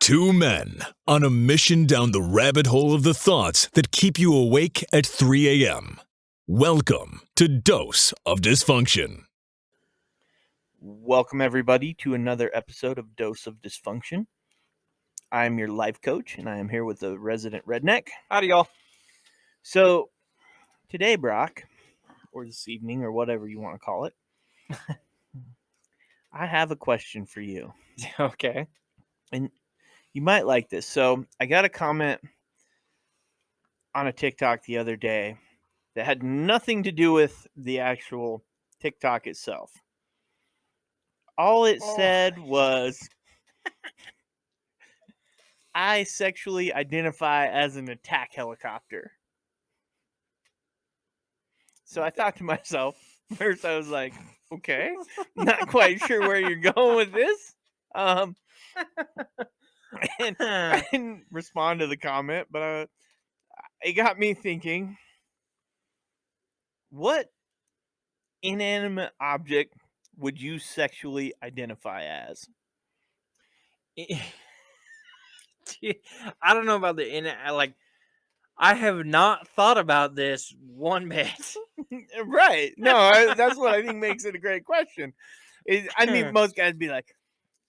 Two men on a mission down the rabbit hole of the thoughts that keep you awake at 3 a.m. Welcome to Dose of Dysfunction. Welcome, everybody, to another episode of Dose of Dysfunction. I'm your life coach, and I am here with the resident redneck. Howdy, y'all. So, today, Brock, or this evening, or whatever you want to call it, I have a question for you. Okay. And you might like this. So, I got a comment on a TikTok the other day that had nothing to do with the actual TikTok itself. All it said was, I sexually identify as an attack helicopter. So I thought to myself, first I was like, okay, not quite sure where you're going with this. And I didn't respond to the comment, but it got me thinking, what inanimate object would you sexually identify as? I don't know about I have not thought about this one bit. Right. No, that's what I think makes it a great question. I mean, most guys be like,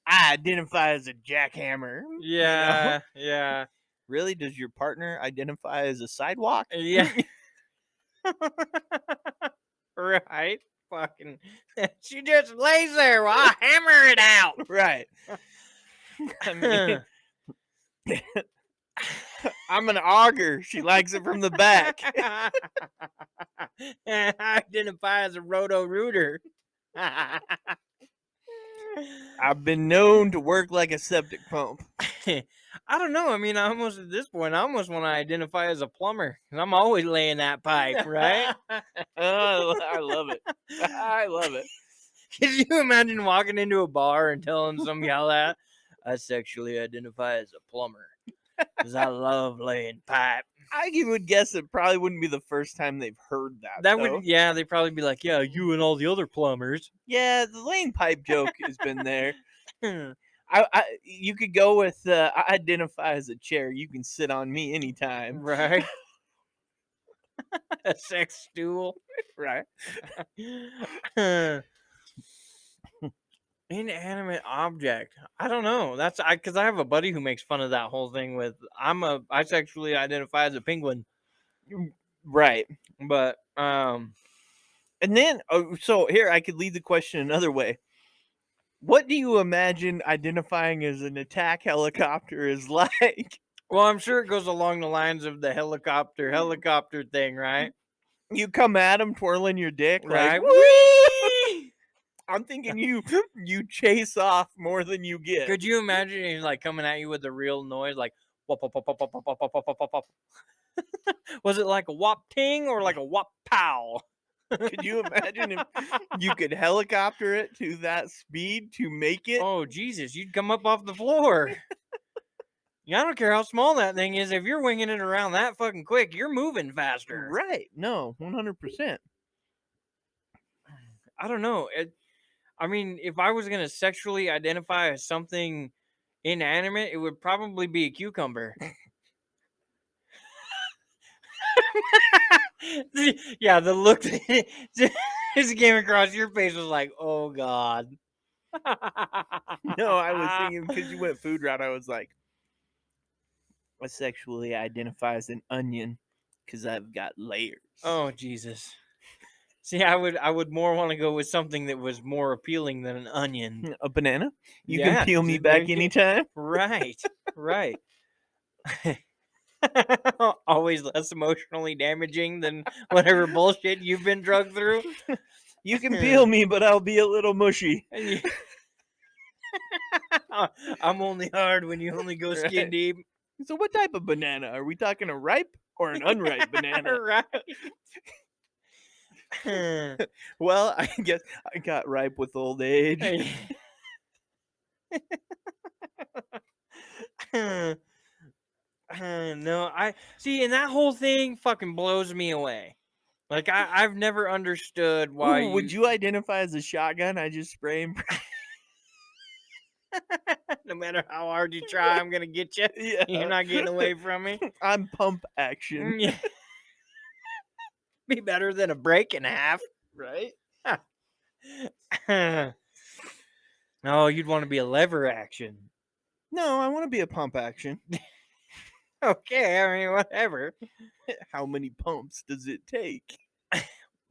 I identify as a jackhammer. Yeah, you know? yeah. Really? Does your partner identify as a sidewalk? Yeah. Right. Fucking. She just lays there while I hammer it out. Right. I mean, I'm an auger. She likes it from the back. I identify as a roto-rooter. I've been known to work like a septic pump. I don't know. I mean, at this point, I almost want to identify as a plumber. Because I'm always laying that pipe, right? Oh, I love it. I love it. Could you imagine walking into a bar and telling some gal that? I sexually identify as a plumber. Because I love laying pipe. I would guess it probably wouldn't be the first time they've heard that. They'd probably be like, yeah, you and all the other plumbers. Yeah, the laying pipe joke has been there. You could go with I identify as a chair. You can sit on me anytime. Right. A sex stool. Right. Inanimate object. I don't know. That's because I have a buddy who makes fun of that whole thing with I sexually identify as a penguin. Right. But and then so here I could lead the question another way. What do you imagine identifying as an attack helicopter is like? Well, I'm sure it goes along the lines of the helicopter thing, right? You come at them twirling your dick, right? Like, whee! I'm thinking you chase off more than you get. Could you imagine him like coming at you with a real noise, like wop wop wop wop wop wop wop wop wop wop? Was it like a wop ting or like a wop pow? Could you imagine if you could helicopter it to that speed to make it? Oh, Jesus, you'd come up off the floor. Yeah, I don't care how small that thing is. If you're winging it around that fucking quick, you're moving faster. Right. No, 100%. I don't know. I mean, if I was going to sexually identify as something inanimate, it would probably be a cucumber. Yeah, the look just came across your face was like, oh, God. No, I was thinking because you went food route, I was like, I sexually identify as an onion because I've got layers. Oh, Jesus. See, I would more want to go with something that was more appealing than an onion. A banana? You can peel me back anytime? Right, right. Always less emotionally damaging than whatever bullshit you've been drugged through. You can peel me, but I'll be a little mushy. I'm only hard when you only go skin deep. So what type of banana? Are we talking a ripe or an unripe banana? Right. Well, I guess I got ripe with old age. No, I see, and that whole thing fucking blows me away. Like I've never understood why. Would you identify as a shotgun? I just spray and pray. No, matter how hard you try, I'm gonna get you. Yeah. You're not getting away from me. I'm pump action, Yeah. Be better than a break and a half. right? Oh, you'd want to be a lever action. No, I want to be a pump action. Okay, I mean, whatever. How many pumps does it take?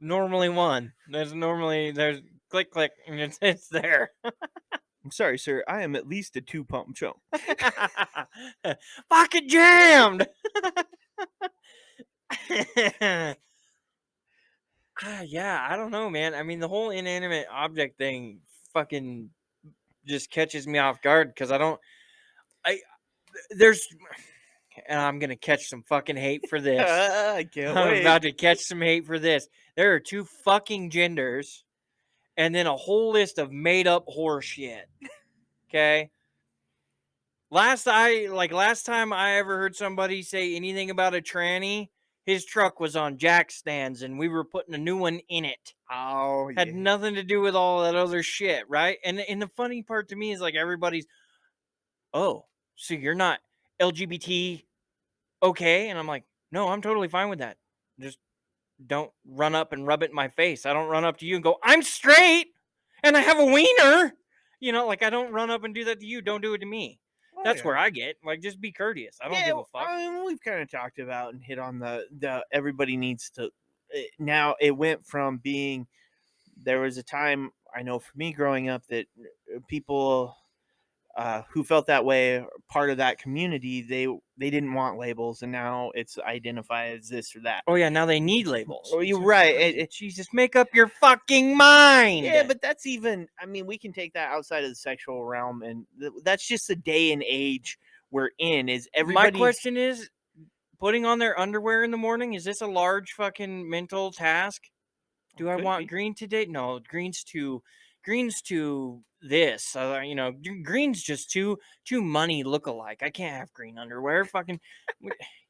Normally one. There's click click and it's there. I'm sorry, sir. I am at least a 2-pump chump. Fucking jammed. Yeah, I don't know, man. I mean, the whole inanimate object thing fucking just catches me off guard because there's, and I'm gonna catch some fucking hate for this. I can't I'm wait. about to catch some hate for this. There are 2 fucking genders, and then a whole list of made up horse shit. Okay. Last time I ever heard somebody say anything about a tranny, his truck was on jack stands and we were putting a new one in it. Oh, Had yeah. nothing to do with all that other shit, right? And the funny part to me is like everybody's, oh, so you're not LGBT okay? And I'm like, no, I'm totally fine with that. Just don't run up and rub it in my face. I don't run up to you and go, I'm straight and I have a wiener. You know, like I don't run up and do that to you. Don't do it to me. Oh, That's yeah. where I get. Like, just be courteous. I don't give a fuck. I mean, we've kind of talked about and hit on the everybody needs to. Now it went from being. There was a time I know for me growing up that people who felt that way, part of that community, they didn't want labels, and now it's identify as this or that. Oh yeah, now they need labels. Oh, you're right. Jesus, make up your fucking mind. Yeah, but that's even. I mean, we can take that outside of the sexual realm, and that's just the day and age we're in. Is everybody? My question is, putting on their underwear in the morning, is this a large fucking mental task? Do I want green today? No, green's too this. You know, green's just too money look-alike. I can't have green underwear. Fucking,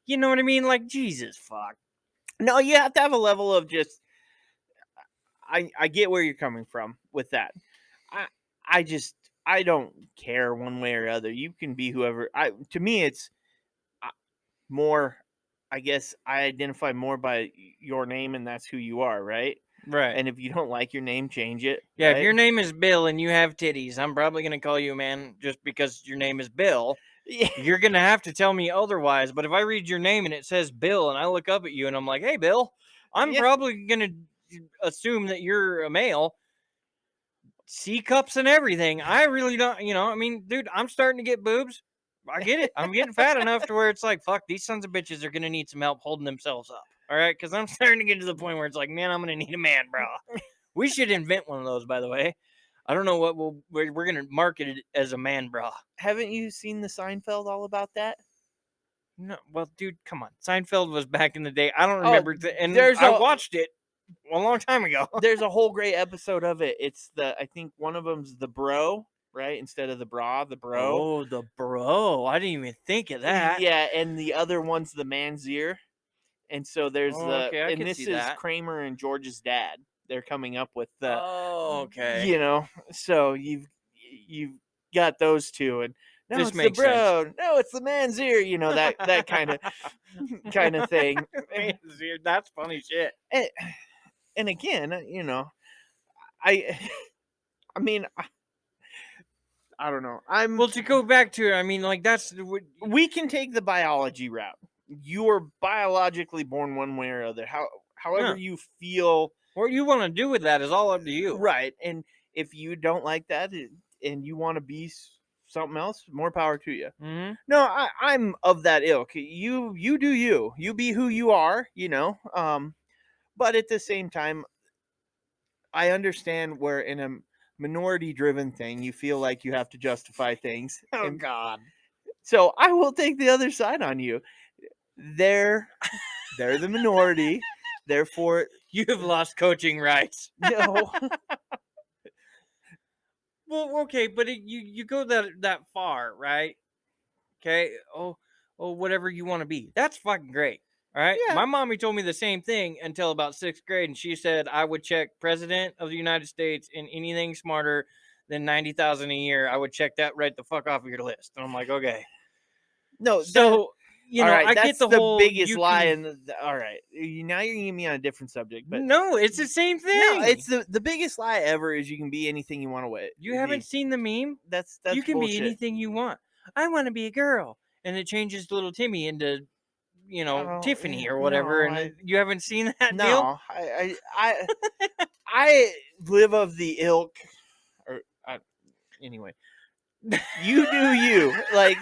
you know what I mean? Like, Jesus, fuck. No, you have to have a level of just. I get where you're coming from with that. I don't care one way or other. You can be whoever. To me, it's more. I guess I identify more by your name, and that's who you are, right? Right. And if you don't like your name, change it. Yeah, right? if your name is Bill and you have titties, I'm probably gonna call you a man just because your name is Bill. Yeah. You're gonna have to tell me otherwise. But if I read your name and it says Bill, and I look up at you and I'm like, "Hey, Bill," I'm probably gonna assume that you're a male. C cups and everything. I really don't. You know, I mean, dude, I'm starting to get boobs. I get it. I'm getting fat enough to where it's like, fuck, these sons of bitches are gonna need some help holding themselves up. All right, because I'm starting to get to the point where it's like, man, I'm gonna need a man bra. We should invent one of those, by the way. I don't know what we're gonna market it as a man bra. Haven't you seen the Seinfeld all about that? No, well, dude, come on. Seinfeld was back in the day. I don't remember, and I watched it a long time ago. There's a whole great episode of it. It's I think one of them's the bro, right? Instead of the bra, the bro. Oh, the bro. I didn't even think of that. Yeah, and the other one's the man's ear. And so there's and this is Kramer and George's dad. They're coming up with the. Oh, okay. You know, so you've got those two, and no, this it's makes the bro. sense. No, it's the man's ear. You know that kind of thing. Man's ear. That's funny shit. And again, you know, I mean, I don't know. Well, to go back to it, I mean, like we can take the biology route. You are biologically born one way or other. However you feel. What you want to do with that is all up to you. Right. And if you don't like that and you want to be something else, more power to you. Mm-hmm. No, I'm of that ilk. You do you. You be who you are, you know. But at the same time, I understand where in a minority-driven thing, you feel like you have to justify things. Oh, God. So I will take the other side on you. They're the minority. Therefore, you have lost coaching rights. No. Well, okay, but you go that far, right? Okay. Oh, whatever you want to be. That's fucking great. All right. Yeah. My mommy told me the same thing until about 6th grade, and she said I would check President of the United States and anything smarter than $90,000 a year, I would check that right the fuck off of your list. And I'm like, okay. No, So, you know, all right, I that's get the the whole biggest lie. can, And all right, now you're getting me on a different subject, but no, it's the same thing. no, it's the biggest lie ever is you can be anything you want to be. You haven't seen the meme? That's You can bullshit. be anything you want. I want to be a girl, and it changes little Timmy into, you know, Oh, Tiffany or whatever. no, And you haven't seen that deal? No, I live of the ilk, or anyway. You do you, like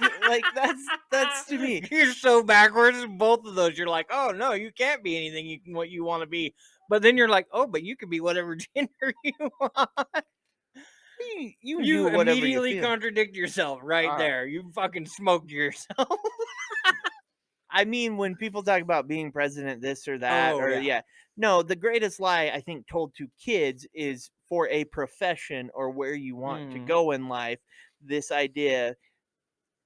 that's to me. You're so backwards in both of those. You're like, oh no, you can't be anything what you want to be. But then you're like, oh, but you can be whatever gender you want. You You do whatever immediately you feel. contradict yourself right there. You fucking smoked yourself. I mean, when people talk about being president, this or that, Oh, yeah. No, the greatest lie I think told to kids is for a profession or where you want to go in life. This idea,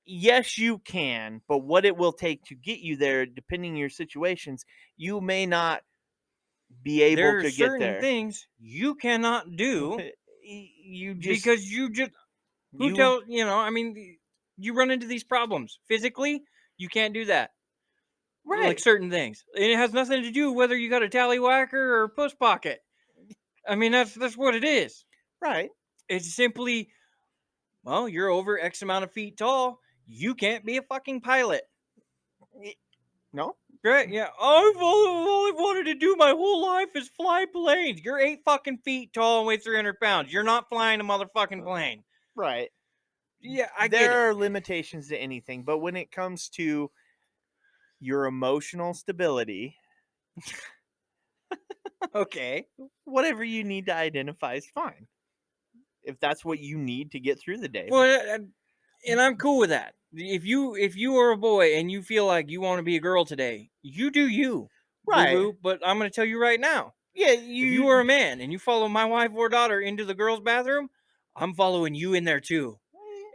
yes, you can, but what it will take to get you there, depending on your situations, you may not be able There are to get certain there. things you cannot do You just because you just you know, I mean, you run into these problems physically. You can't do that. right. Like certain things. And it has nothing to do with whether you got a tallywhacker or a puss pocket. I mean, that's what it is. Right. It's simply, well, you're over X amount of feet tall. You can't be a fucking pilot. No. Right? Yeah. All I've wanted to do my whole life is fly planes. You're 8 fucking feet tall and weigh 300 pounds. You're not flying a motherfucking plane. Right. Yeah, I get it. There are limitations to anything, but when it comes to your emotional stability, Okay. whatever you need to identify is fine. If that's what you need to get through the day. Well, and I'm cool with that. If you are a boy and you feel like you want to be a girl today, you do you. Right. Boo-boo, but I'm going to tell you right now. Yeah, If you are a man and you follow my wife or daughter into the girls' bathroom, I'm following you in there too.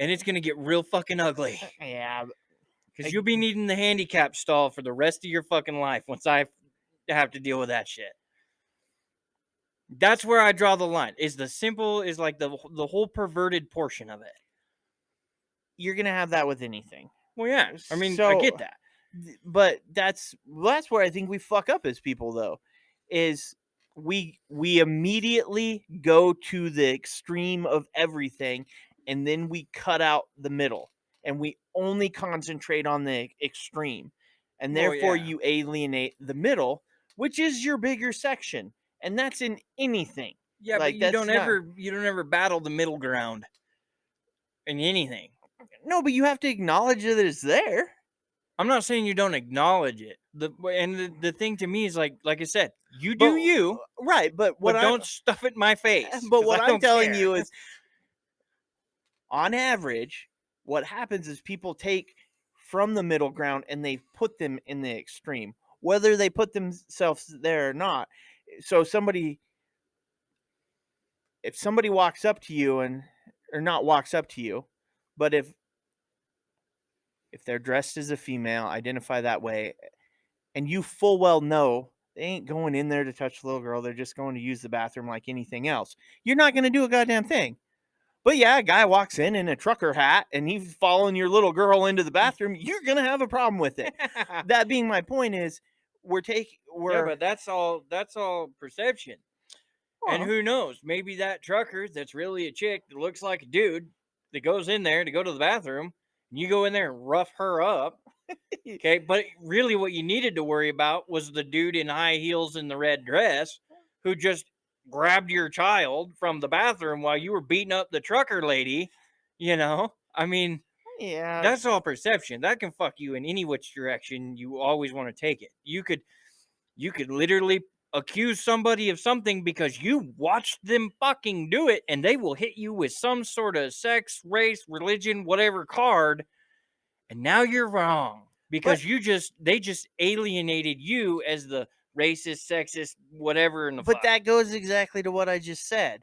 And it's going to get real fucking ugly. Yeah. Because you'll be needing the handicap stall for the rest of your fucking life once I have to deal with that shit. That's where I draw the line. Is like the whole perverted portion of it. You're gonna have that with anything. Well, yeah. I mean, So, I get that. But that's where I think we fuck up as people, though, is we immediately go to the extreme of everything, and then we cut out the middle, and we only concentrate on the extreme, and therefore you alienate the middle, which is your bigger section, and that's in anything. Yeah, like, but you don't ever battle the middle ground in anything. No, but you have to acknowledge that it's there. I'm not saying you don't acknowledge it. The thing to me is like I said, you do you, right? But don't stuff it in my face. But what I'm telling care. you is, on average, what happens is people take from the middle ground and they put them in the extreme, whether they put themselves there or not. So if somebody walks up to you or not walks up to you, but if they're dressed as a female, identify that way, and you full well know they ain't going in there to touch the little girl, they're just going to use the bathroom like anything else, you're not going to do a goddamn thing. But yeah, a guy walks in a trucker hat and he's following your little girl into the bathroom, you're going to have a problem with it. That being my point is, yeah, but that's all perception. And who knows? Maybe that trucker that's really a chick that looks like a dude that goes in there to go to the bathroom, and you go in there and rough her up. Okay, but really what you needed to worry about was the dude in high heels in the red dress who just grabbed your child from the bathroom while you were beating up the trucker lady. You know, I mean, yeah, that's all perception. That can fuck you in any which direction you always want to take it. You could literally accuse somebody of something because you watched them fucking do it, and they will hit you with some sort of sex, race, religion, whatever card, and now you're wrong because they just alienated you as the racist, sexist, whatever in the fuck. That goes exactly to what I just said.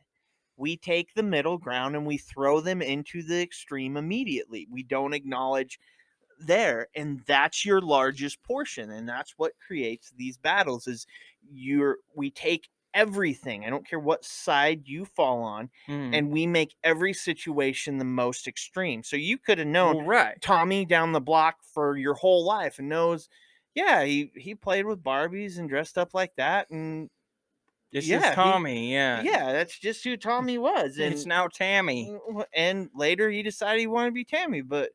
We take the middle ground and we throw them into the extreme immediately. We don't acknowledge there, and that's your largest portion, and that's what creates these battles. Is we take everything. I don't care what side you fall on, Mhm. and we make every situation the most extreme. So you could have known Well, right. Tommy down the block for your whole life and knows, yeah, he played with Barbies and dressed up like that, and It's just yeah, he Tommy, yeah. yeah, that's just who Tommy was. It's now Tammy. And later he decided he wanted to be Tammy, but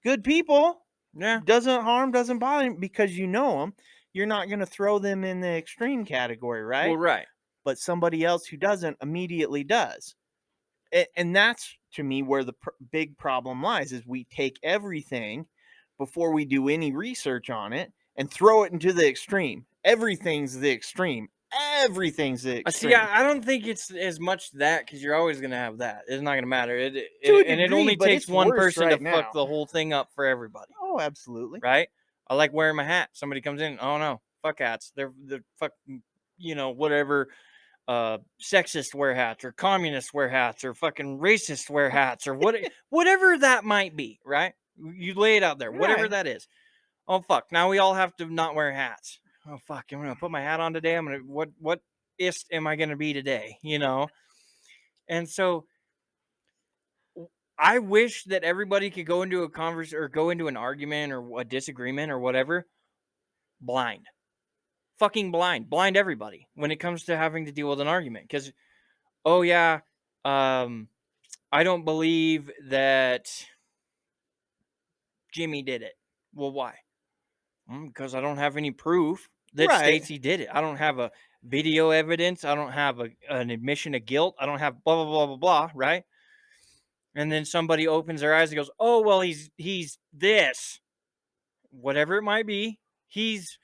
good people Yeah. doesn't bother him because you know them. You're not going to throw them in the extreme category, Well, right? right. But somebody else who doesn't immediately does. And that's to me where the big problem lies is we take everything before we do any research on it and throw it into the extreme. Everything's the extreme. Everything's the See, extreme. I don't think it's as much that because you're always gonna have that. It's not gonna matter. To a And it degree, only but takes it's one worse person to right fuck now. the whole thing up for everybody, Oh, absolutely. right? I like wearing my hat. Somebody comes in, oh no, fuck hats. They're fucking, whatever. Sexist wear hats or communist wear hats or fucking racist wear hats or whatever that might be, right? You lay it out there, whatever Right. that is. Oh fuck! Now we all have to not wear hats. Oh fuck! I'm gonna put my hat on today. I'm gonna what ist am I gonna be today? And so I wish that everybody could go into a conversation or go into an argument or a disagreement or whatever blind, fucking blind everybody when it comes to having to deal with an argument. Because oh yeah, I don't believe that Jimmy did it. Well, why? Because I don't have any proof that Right. states he did it. I don't have a video evidence. I don't have an admission of guilt. I don't have blah, blah, blah, blah, blah, right? And then somebody opens their eyes and goes, oh, well, he's this, whatever it might be. He's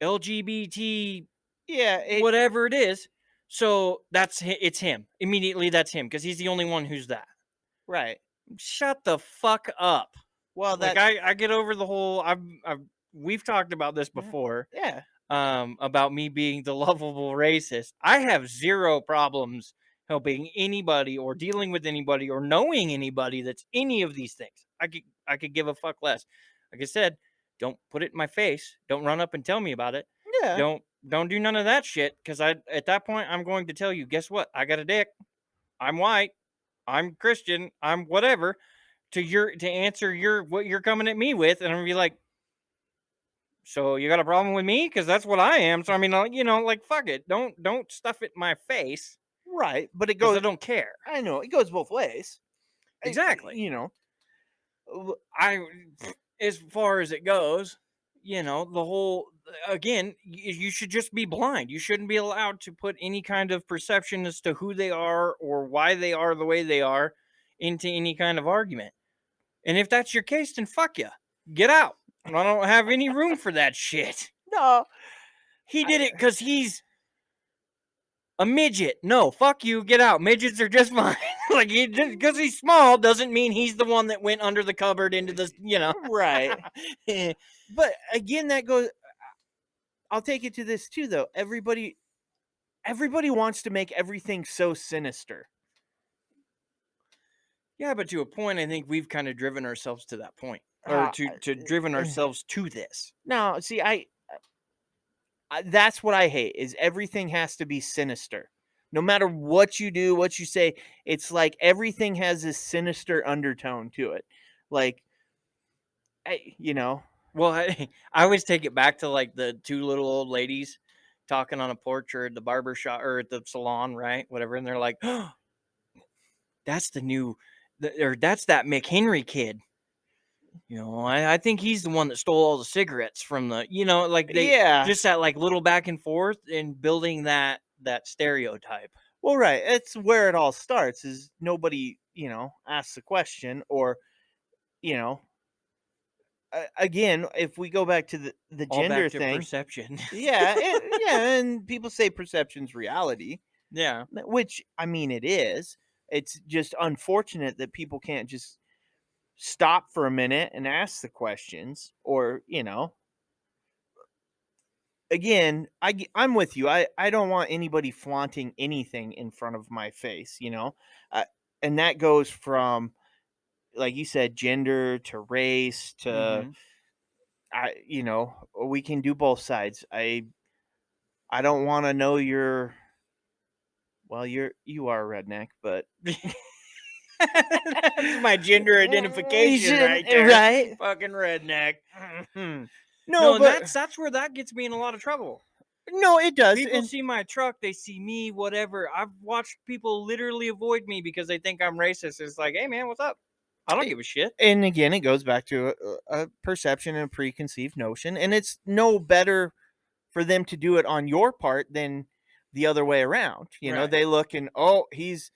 LGBT, Yeah. whatever it is. So it's him. Immediately, that's him because he's the only one who's that. Right. Shut the fuck up. Well, Like that. I get over the whole. We've talked about this before. Yeah. About me being the lovable racist. I have zero problems helping anybody or dealing with anybody or knowing anybody that's any of these things. I could give a fuck less. Like I said, don't put it in my face. Don't run up and tell me about it. Yeah. Don't do none of that shit because at that point I'm going to tell you, guess what? I got a dick. I'm white. I'm Christian. I'm whatever. To answer what you're coming at me with, and I'm gonna be like, so you got a problem with me? Because that's what I am. So I mean, like fuck it. Don't stuff it in my face. Right. But it Because goes. I don't care. I know it goes both ways. Exactly. I As far as it goes, the whole again, you should just be blind. You shouldn't be allowed to put any kind of perception as to who they are or why they are the way they are into any kind of argument. And if that's your case, then fuck you. Get out. I don't have any room for that shit. No. He did it because he's a midget. No, fuck you. Get out. Midgets are just fine. Like, because he's small doesn't mean he's the one that went under the cupboard into the, Right. But again, that goes. I'll take it to this too, though. Everybody wants to make everything so sinister. Yeah, but to a point, I think we've kind of driven ourselves to that point, or to driven ourselves to this. No, see, that's what I hate is everything has to be sinister. No matter what you do, what you say, it's like everything has this sinister undertone to it. Like, Well, I always take it back to like the two little old ladies talking on a porch or at the barber shop or at the salon, right? Whatever. And they're like, oh, that's that's that McHenry kid. I think he's the one that stole all the cigarettes from the, like just that like little back and forth and building that stereotype. Well, right. It's where it all starts is nobody, asks the question or, again, if we go back to the All gender back to thing, perception. yeah, and people say perception's reality, Yeah. which I mean it is. It's just unfortunate that people can't just stop for a minute and ask the questions or, again, I'm with you. I don't want anybody flaunting anything in front of my face, and that goes from, like you said, gender to race to, Mhm. we can do both sides. I don't want to know your. Well, you are a redneck, but That's my gender identification right there. right? Fucking redneck. No, No, and but that's where that gets me in a lot of trouble. no, it does. People And see my truck, they see me, whatever. I've watched people literally avoid me because they think I'm racist. It's like, hey man, what's up? I don't give a shit. and again, it goes back to a perception and a preconceived notion, and it's no better for them to do it on your part than the other way around. You know, Right. they look and he's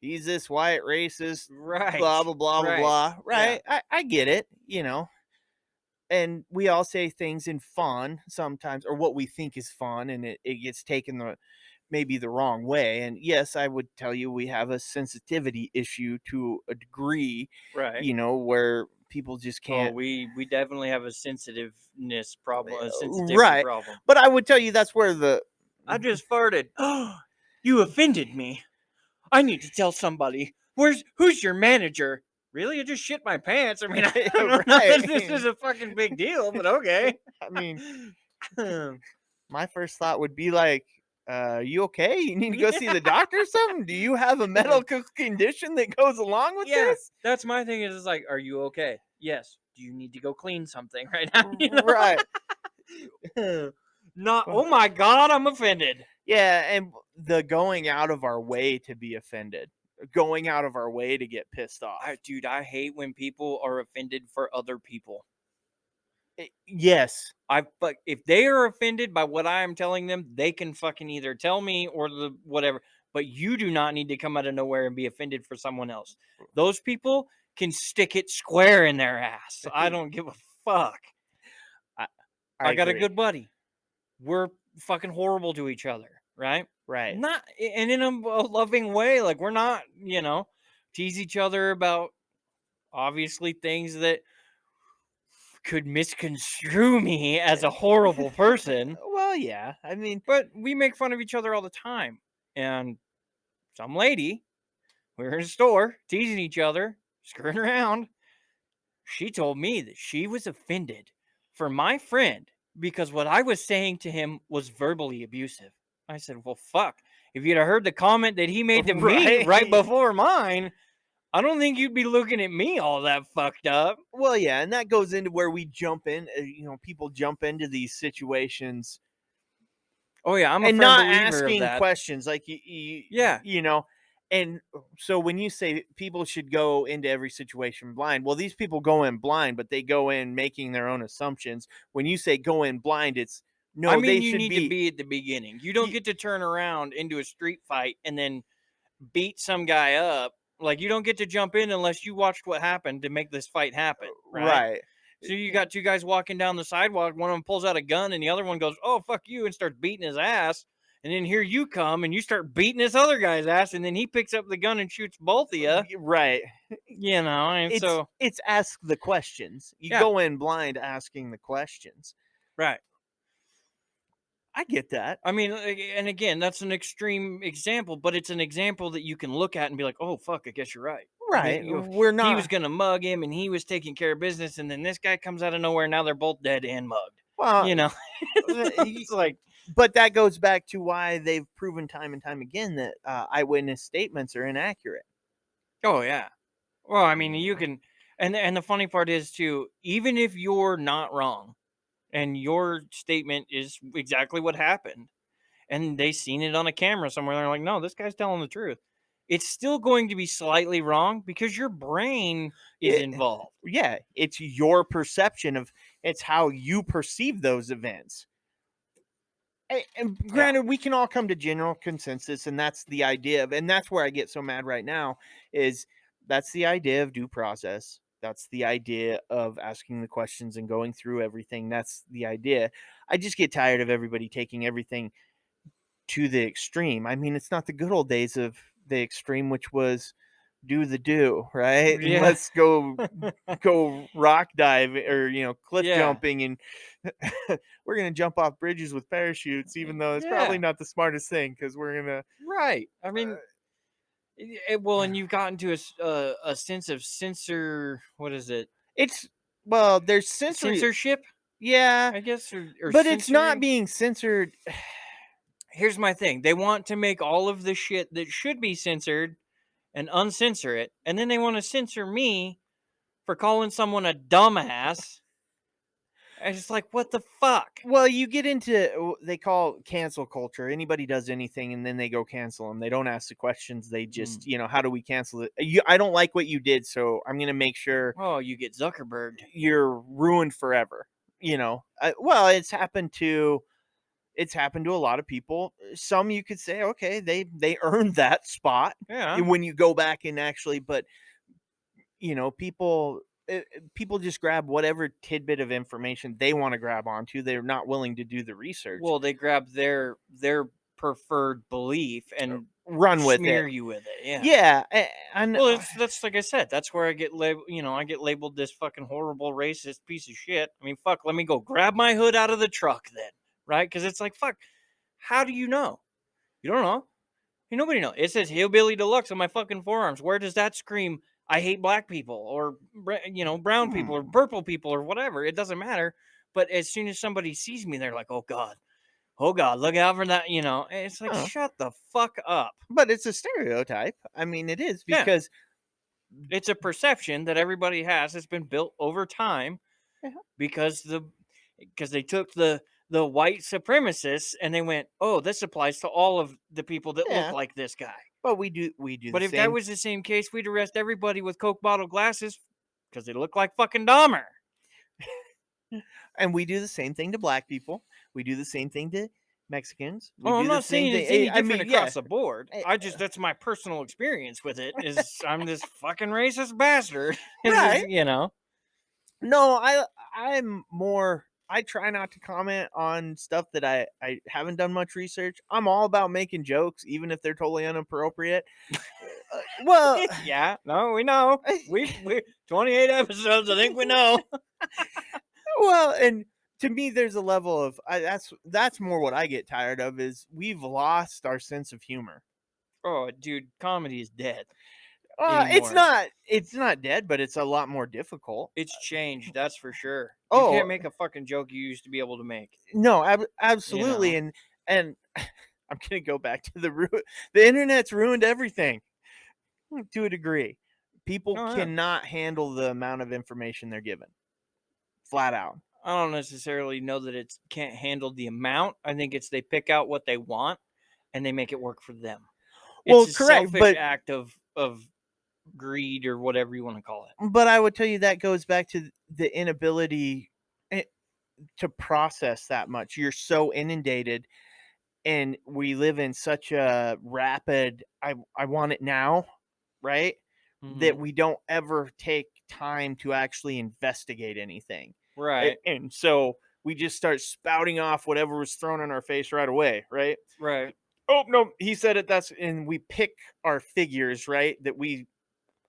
this white racist, Right. blah blah blah blah Right. blah. Yeah. Right? I get it. You know, and we all say things in fun sometimes, or what we think is fun, and it gets taken maybe the wrong way. And yes, I would tell you we have a sensitivity issue to a degree, Right. you know, where people just Oh, can't. we definitely have a sensitiveness problem, a sensitivity Right. problem. But I would tell you that's where the I just farted. Oh, you offended me. I need to tell somebody. Who's your manager? Really? I just shit my pants. I mean, I don't know Right. that this is a fucking big deal, but okay. I mean, my first thought would be like, you okay? You need to go see the doctor or something? Do you have a medical condition that goes along with this? That's my thing is it's like, are you okay? Yes. Do you need to go clean something right now? You know? Right. Not, oh my God, I'm offended. Yeah, and the going out of our way to be offended, going out of our way to get pissed off. Dude, I hate when people are offended for other people. Yes. But if they are offended by what I am telling them, they can fucking either tell me or the whatever. But you do not need to come out of nowhere and be offended for someone else. Those people can stick it square in their ass. I don't give a fuck. I got a agree. good buddy. We're fucking horrible to each other, right? Right. Not and in a loving way. Like we're not, tease each other about obviously things that could misconstrue me as a horrible person. Well, yeah. I mean, But we make fun of each other all the time. And some lady, we were in a store teasing each other, screwing around. She told me that she was offended for my friend because what I was saying to him was verbally abusive. I said, well, fuck. If you'd have heard the comment that he made to me right before mine, I don't think you'd be looking at me all that fucked up. Well, yeah, and that goes into where we jump in. People jump into these situations. Oh yeah, I'm a and firm not believer asking of that. questions like Yeah. And so when you say people should go into every situation blind, well, these people go in blind, but they go in making their own assumptions. When you say go in blind, it's no. I mean, they you should need to be at the beginning. You don't get to turn around into a street fight and then beat some guy up. Like you don't get to jump in unless you watched what happened to make this fight happen. Right. So you got two guys walking down the sidewalk. One of them pulls out a gun and the other one goes, "Oh, fuck you," and starts beating his ass. And then here you come and you start beating this other guy's ass. And then he picks up the gun and shoots both of you. Right. And it's ask the questions. You go in blind asking the questions. Right. I get that. I mean, and again, that's an extreme example, but it's an example that you can look at and be like, oh, fuck, I guess you're right. Right. We're not. He was going to mug him and he was taking care of business. And then this guy comes out of nowhere. Now they're both dead and mugged. Well, it's like, but that goes back to why they've proven time and time again that eyewitness statements are inaccurate. Oh, yeah. Well, I mean, you can, and the funny part is too, even if you're not wrong and your statement is exactly what happened and they seen it on a camera somewhere, they're like, no, this guy's telling the truth. It's still going to be slightly wrong because your brain is involved. Yeah, it's your perception it's how you perceive those events. And granted, we can all come to general consensus, and that's the idea of, and that's where I get so mad right now, is that's the idea of due process. That's the idea of asking the questions and going through everything. That's the idea. I just get tired of everybody taking everything to the extreme. I mean, it's not the good old days of the extreme, which was do, right? Yeah. And let's go rock dive or cliff jumping, and we're gonna jump off bridges with parachutes, even though it's probably not the smartest thing because we're gonna I mean, and you've gotten to a sense of what is it? There's censorship. Yeah, I guess, or but it's not being censored. here's my thing. They want to make all of the shit that should be censored and uncensor it, and then they want to censor me for calling someone a dumbass. And it's like, what the fuck? Well, you get into they call cancel culture. Anybody does anything and then they go cancel them. They don't ask the questions. They just, how do we cancel it? I don't like what you did, so I'm going to make sure Oh, you get Zuckerberg. you're ruined forever. Well, it's happened to a lot of people. Some you could say, okay, they earned that spot. Yeah. When you go back and actually, but people just grab whatever tidbit of information they want to grab onto. They're not willing to do the research. Well, they grab their preferred belief and run with smear it. you with it. Yeah. Yeah. Well, that's like I said. That's where I get labeled. I get labeled this fucking horrible racist piece of shit. I mean, fuck. Let me go grab my hood out of the truck then, right? Because it's like, fuck. How do you know? You don't know. Hey, nobody knows. It says Hillbilly Deluxe on my fucking forearms. Where does that scream? I hate black people or brown people or purple people or whatever. It doesn't matter. But as soon as somebody sees me, they're like, oh God, look out for that. And it's like, shut the fuck up. But it's a stereotype. I mean, it is because it's a perception that everybody has. It's been built over time because they took the white supremacists and they went, oh, this applies to all of the people that look like this guy. But we do. But if that was the same case, we'd arrest everybody with Coke bottle glasses because they look like fucking Dahmer. And we do the same thing to black people. We do the same thing to Mexicans. I'm not saying it's any different across the board. That's my personal experience with it. Is I'm this fucking racist bastard, right? No, I'm more. I try not to comment on stuff that I haven't done much research. I'm all about making jokes, even if they're totally inappropriate. Well, yeah, no, we know. We 28 episodes. I think we know. Well, and to me, there's a level of that's more what I get tired of is we've lost our sense of humor. Oh, dude, comedy is dead. It's not dead, but it's a lot more difficult. It's changed, that's for sure. You can't make a fucking joke you used to be able to make. No, absolutely, and I'm gonna go back to the internet's ruined everything to a degree. People cannot handle the amount of information they're given. Flat out. I don't necessarily know that it can't handle the amount. I think it's they pick out what they want and they make it work for them. It's a correct, selfish act of greed or whatever you want to call it. But I would tell you that goes back to the inability to process that much. You're so inundated, and we live in such a rapid I want it now, right? Mm-hmm. That we don't ever take time to actually investigate anything. Right. And so we just start spouting off whatever was thrown in our face right away, right? Right. Oh, no, he said it. And we pick our figures, right? That we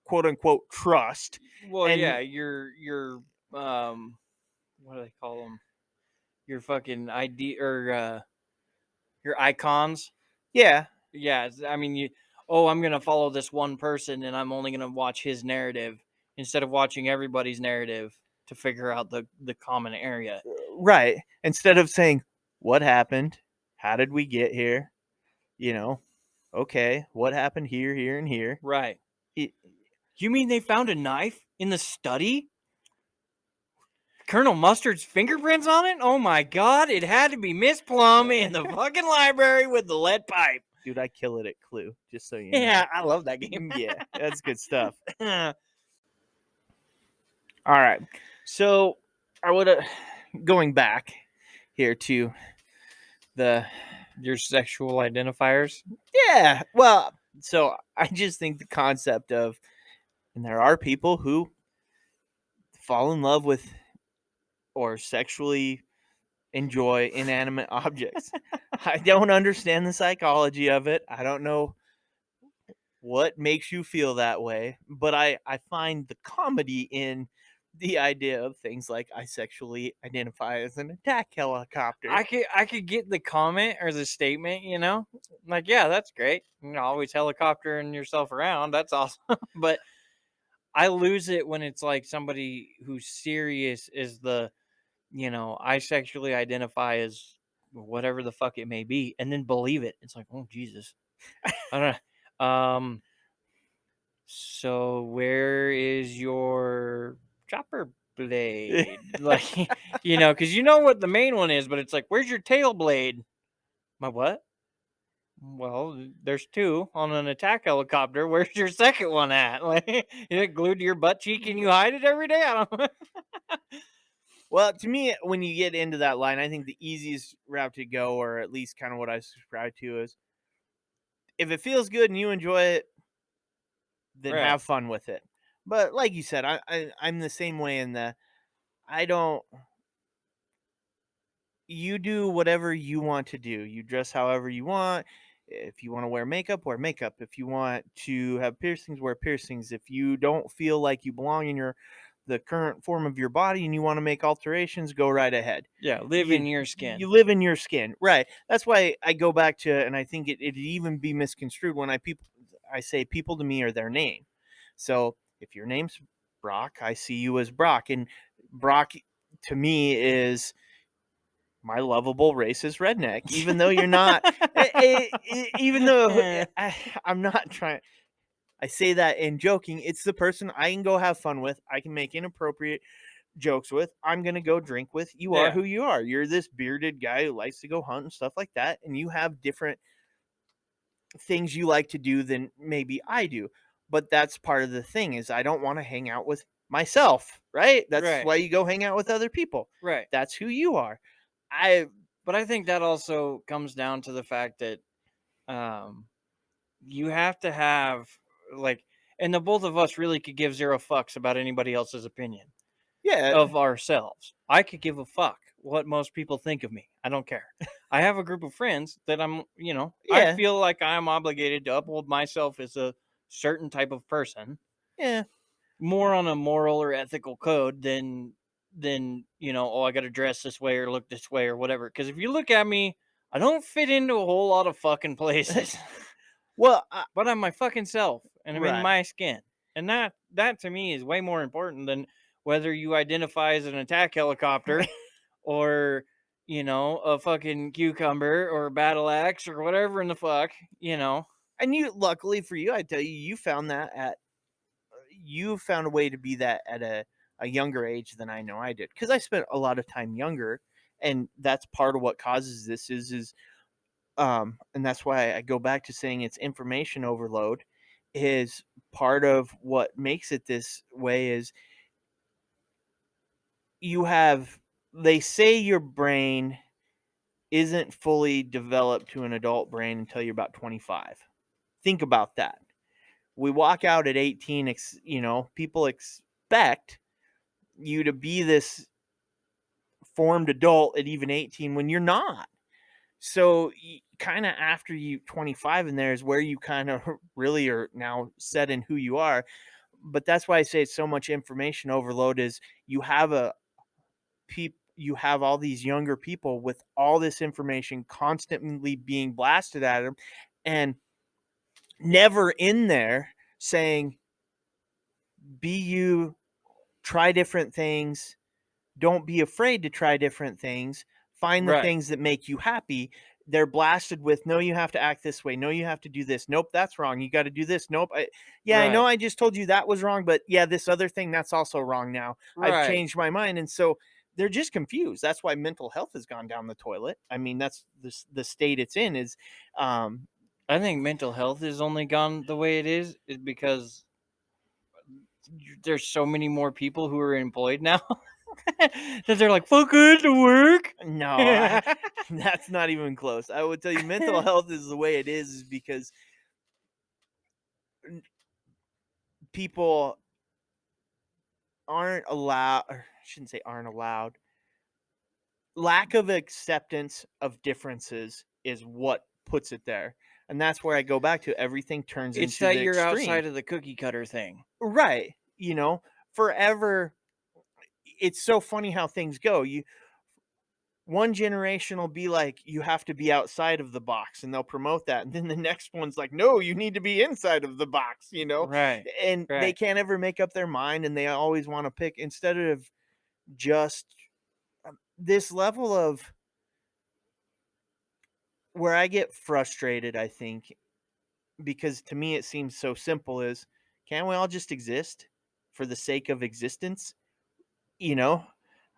quote unquote trust. Well, and your what do they call them? Your fucking ID or your icons. Yeah. Yeah. I mean, I'm going to follow this one person and I'm only going to watch his narrative instead of watching everybody's narrative to figure out the common area. Right. Instead of saying, what happened? How did we get here? Okay, what happened here, here, and here? Right. You mean they found a knife in the study? Colonel Mustard's fingerprints on it? Oh my God, it had to be Miss Plum in the fucking library with the lead pipe. Dude, I kill it at Clue, just so you know. Yeah, I love that game. Yeah, that's good stuff. All right. So I would going back here to your sexual identifiers. Yeah. Well, so I just think the concept of, and there are people who fall in love with or sexually enjoy inanimate objects. I don't understand the psychology of it. I don't know what makes you feel that way, but I find the comedy in the idea of things like I sexually identify as an attack helicopter. I could get the comment or the statement, like, yeah, that's great. Always helicoptering yourself around. That's awesome. But I lose it when it's like somebody who's serious is the, I sexually identify as whatever the fuck it may be, and then believe it. It's like, oh Jesus, I don't know. So where is your chopper blade? Like, because you know what the main one is, but it's like, where's your tail blade? My what? Well, there's two on an attack helicopter. Where's your second one at? Like, is it glued to your butt cheek and you hide it every day? I don't know. Well, to me, when you get into that line, I think the easiest route to go, or at least kind of what I subscribe to, is if it feels good and you enjoy it, then Right. have fun with it. But like you said, I'm the same way in the I don't. You do whatever you want to do. You dress however you want. If you want to wear makeup, wear makeup. If you want to have piercings, wear piercings. If you don't feel like you belong in the current form of your body and you want to make alterations, go right ahead. Yeah, live in your skin. You live in your skin, right? That's why I go back to, and I think it'd even be misconstrued when I say people to me are their name. So if your name's Brock, I see you as Brock, and Brock to me is my lovable racist redneck, even though you're not, even though I'm not trying. I say that in joking. It's the person I can go have fun with. I can make inappropriate jokes with. I'm going to go drink with. You are who you are. You're this bearded guy who likes to go hunt and stuff like that. And you have different things you like to do than maybe I do. But that's part of the thing is I don't want to hang out with myself, right? That's why you go hang out with other people. Right. That's who you are. But I think that also comes down to the fact that you have to have, like, and the both of us really could give zero fucks about anybody else's opinion of ourselves. I could give a fuck what most people think of me. I don't care. I have a group of friends that I feel like I'm obligated to uphold myself as a certain type of person. Yeah. More on a moral or ethical code than I got to dress this way or look this way or whatever. Because if you look at me, I don't fit into a whole lot of fucking places. Well, but I'm my fucking self, and I'm in my skin, and that to me is way more important than whether you identify as an attack helicopter or a fucking cucumber or a battle axe or whatever in the fuck. And luckily for you, I tell you, you found a way to be that at a younger age than I know I did, because I spent a lot of time younger, and that's part of what causes this is and that's why I go back to saying it's information overload is part of what makes it this way. Is they say your brain isn't fully developed to an adult brain until you're about 25. Think about that. We walk out at 18, people expect you to be this formed adult at even 18 when you're not. So kind of after you 25 in there is where you kind of really are now set in who you are. But that's why I say it's so much information overload is you have all these younger people with all this information constantly being blasted at them, and never in there saying, be you, try different things. Don't be afraid to try different things. Find the things that make you happy. They're blasted with, no, you have to act this way. No, you have to do this. Nope, that's wrong. You got to do this. Nope. I know I just told you that was wrong, but yeah, this other thing, that's also wrong now. I've changed my mind. And so they're just confused. That's why mental health has gone down the toilet. I mean, that's the state it's in is. I think mental health has only gone the way it is because there's so many more people who are employed now. That they're like, fuck it to work. No, that's not even close. I would tell you mental health is the way it is because people aren't allowed, or I shouldn't say aren't allowed. Lack of acceptance of differences is what puts it there. And that's where I go back to everything turns into it's that the you're extreme. outside of the cookie cutter thing. Right. Forever. It's so funny how things go. One generation will be like, you have to be outside of the box, and they'll promote that. And then the next one's like, no, you need to be inside of the box, Right. And they can't ever make up their mind, and they always want to pick instead of just this level of where I get frustrated, I think, because to me it seems so simple, is can't we all just exist for the sake of existence? You know?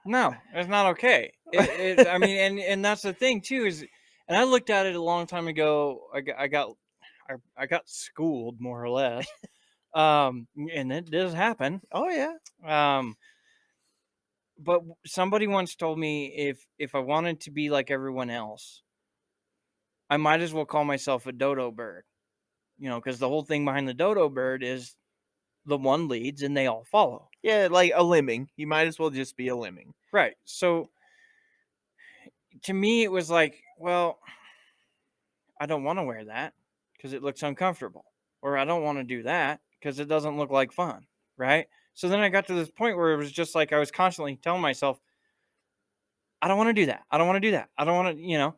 No, it's not okay. I mean, and that's the thing too is, and I looked at it a long time ago. I got schooled more or less. And it does happen. Oh yeah. Um, but somebody once told me if I wanted to be like everyone else, I might as well call myself a dodo bird. Because the whole thing behind the dodo bird is the one leads and they all follow. Yeah, like a lemming. You might as well just be a lemming. Right. So to me, it was like, well, I don't want to wear that because it looks uncomfortable, or I don't want to do that because it doesn't look like fun. Right. So then I got to this point where it was just like I was constantly telling myself, I don't want to do that. I don't want to do that. I don't want to, And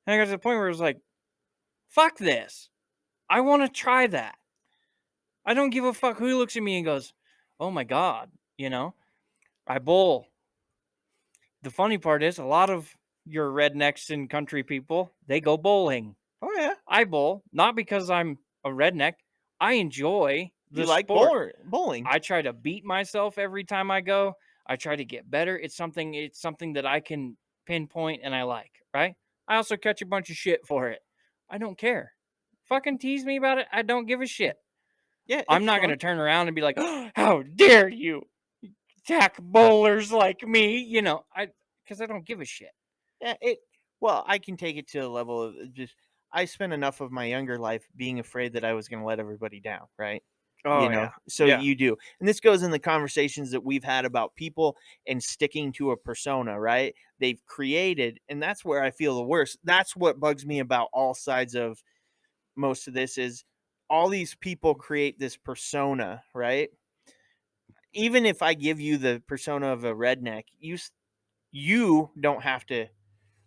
I got to the point where it was like, fuck this. I want to try that. I don't give a fuck who looks at me and goes, oh my God, I bowl. The funny part is a lot of your rednecks and country people, they go bowling. Oh yeah. I bowl, not because I'm a redneck. I enjoy the You like sport. bowling. I try to beat myself every time I go. I try to get better. It's something that I can pinpoint and I like, right? I also catch a bunch of shit for it. I don't care. Fucking tease me about it. I don't give a shit. Yeah, I'm not going to turn around and be like, oh, how dare you attack bowlers like me, because I don't give a shit. Yeah, well, I can take it to a level of just I spent enough of my younger life being afraid that I was going to let everybody down, right? Oh, yeah. So Yeah. you do. And this goes in the conversations that we've had about people and sticking to a persona, right? They've created, and that's where I feel the worst. That's what bugs me about all sides of most of this is all these people create this persona, right? Even if I give you the persona of a redneck, you don't have to.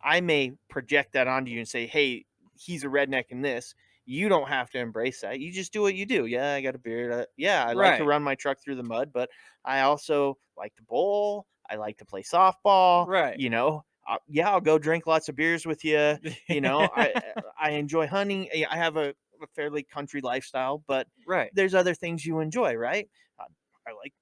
I may project that onto you and say, hey, he's a redneck in this. You don't have to embrace that. You just do what you do. Yeah, I got a beard. Yeah, I like to Right. run my truck through the mud, but I also like to bowl. I like to play softball. Right. Yeah, I'll go drink lots of beers with you. I enjoy hunting. I have a fairly country lifestyle, but Right. there's other things you enjoy, right? I like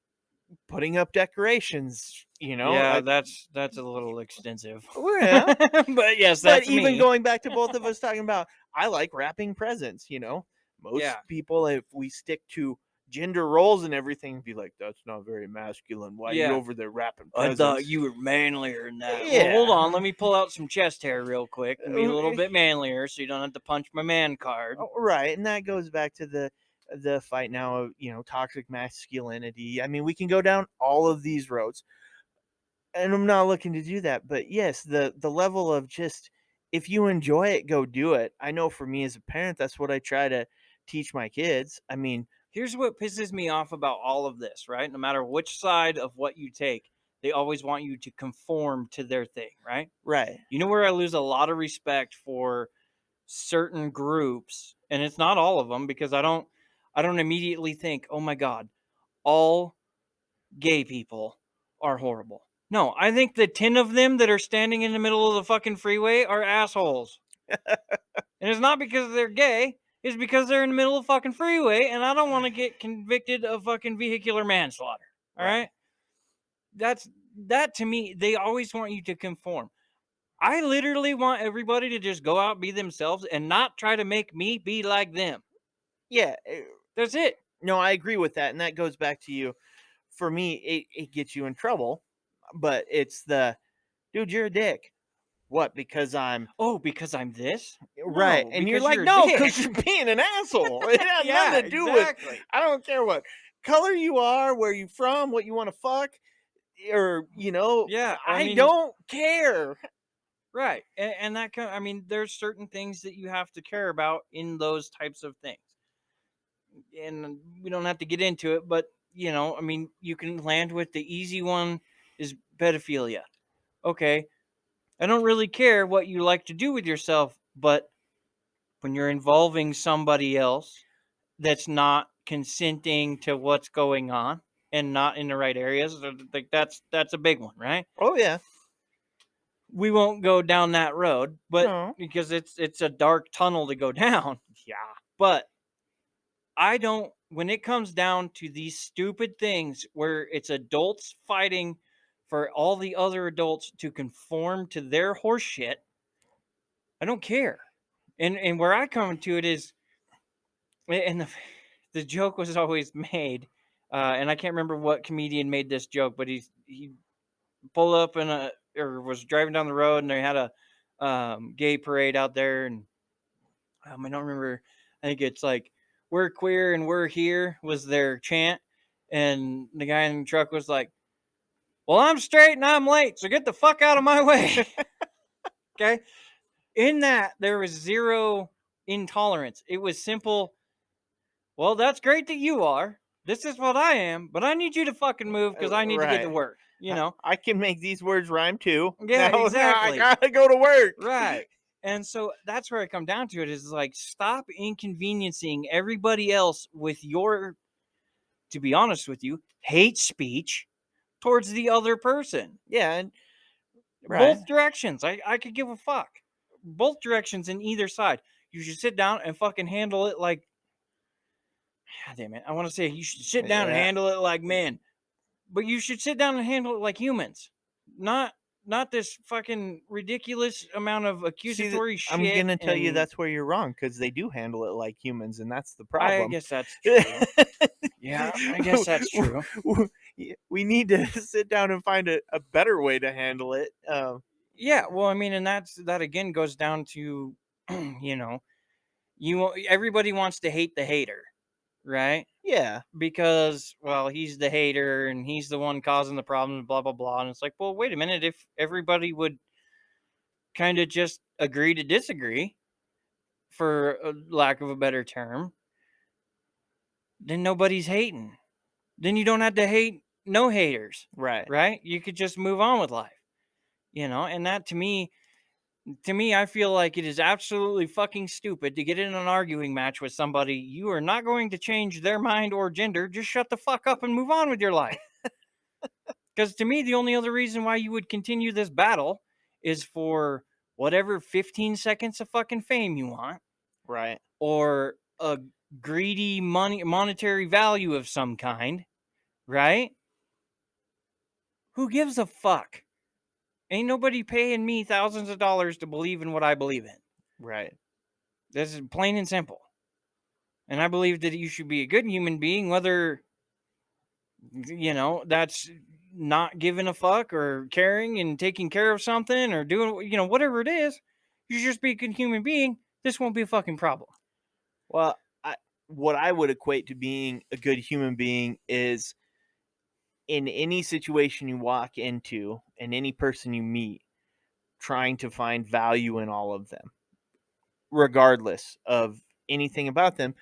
putting up decorations. Yeah, that's a little extensive. Yeah. But yes, But that's even me. going back to both of us talking about, I like wrapping presents. Most Yeah. people, if we stick to gender roles and everything, be like, that's not very masculine. Why are you Yeah. over there wrapping I presents? thought you were manlier than that. Yeah. Well, hold on. Let me pull out some chest hair real quick and be a little bit manlier so you don't have to punch my man card. Oh, right. And that goes back to the fight now of, toxic masculinity. I mean, we can go down all of these roads. And I'm not looking to do that, but yes, the level of just if you enjoy it, go do it. I know for me as a parent, that's what I try to teach my kids. I mean, Here's what pisses me off about all of this, right? No matter which side of what you take, they always want you to conform to their thing, right? right. You know where I lose a lot of respect for certain groups, and it's not all of them because I don't immediately think, "Oh my God, all gay people are horrible." No, I think the 10 of them that are standing in the middle of the fucking freeway are assholes. And it's not because they're gay, it's because they're in the middle of the fucking freeway and I don't want to get convicted of fucking vehicular manslaughter. All right? That to me, they always want you to conform. I literally want everybody to just go out, be themselves, and not try to make me be like them. Yeah. That's it. No, I agree with that. And that goes back to you. For me, it gets you in trouble, but it's dude, you're a dick. What? Because I'm Because I'm this? right. No, And you're because like, you're a no, dick." because you're being an asshole. It has Yeah, nothing to do exactly. with I don't care what color you are, where you from, what you want to fuck, or Yeah, I mean, don't care. right. And that I mean, there's certain things that you have to care about in those types of things. And we don't have to get into it, but I mean, you can land with the easy one is pedophilia. Okay. I don't really care what you like to do with yourself, but when you're involving somebody else that's not consenting to what's going on and not in the right areas, like that's a big one, right? Oh yeah. we won't go down that road, but No. because it's a dark tunnel to go down. Yeah. But I don't, when it comes down to these stupid things where it's adults fighting for all the other adults to conform to their horse shit, I don't care. And where I come to it is, and the joke was always made, and I can't remember what comedian made this joke, but he pulled up or was driving down the road, and they had a gay parade out there, and I don't remember. I think it's like "We're queer and we're here" was their chant, and the guy in the truck was like, "Well, I'm straight and I'm late, so get the fuck out of my way." Okay, in that there was zero intolerance. It was simple. Well, that's great that you are. This is what I am, but I need you to fucking move because I need to get to Right. work. You know? I can make these words rhyme too. Yeah, Now I exactly. gotta go to work. Right. And so that's where I come down to it is like, stop inconveniencing everybody else with your, to be honest with you, hate speech towards the other person. Yeah, and Both directions. I could give a fuck. Both directions in either side. You should sit down and fucking handle it like, God damn it. I want to say you should sit down and Yeah. handle it like men, but you should sit down and handle it like humans, not this fucking ridiculous amount of accusatory shit. I'm gonna tell you and that's where you're wrong because they do handle it like humans, and that's the I problem. guess that's true. Yeah, I guess that's true. We need to sit down and find a better way to handle it. Yeah, well, I mean, and that again goes down to, you know, everybody wants to hate the hater, right? Yeah, Because, well, he's the hater and he's the one causing the problem, blah blah blah. And it's like, well, wait a minute, if everybody would kind of just agree to disagree, for a lack of a better term, then nobody's hating. Then you don't have to hate no haters, right. right? You could just move on with life, and that to me, I feel like it is absolutely fucking stupid to get in an arguing match with somebody. You are not going to change their mind or gender. Just shut the fuck up and move on with your life. Because to me, the only other reason why you would continue this battle is for whatever 15 seconds of fucking fame you want, Right. or a greedy monetary value of some kind, right? Who gives a fuck? Ain't nobody paying me thousands of dollars to believe in what I believe in. Right. This is plain and simple. And I believe that you should be a good human being, whether, that's not giving a fuck or caring and taking care of something or doing, whatever it is. You should just be a good human being. This won't be a fucking problem. Well, what I would equate to being a good human being is in any situation you walk into and any person you meet, trying to find value in all of them, regardless of anything about them.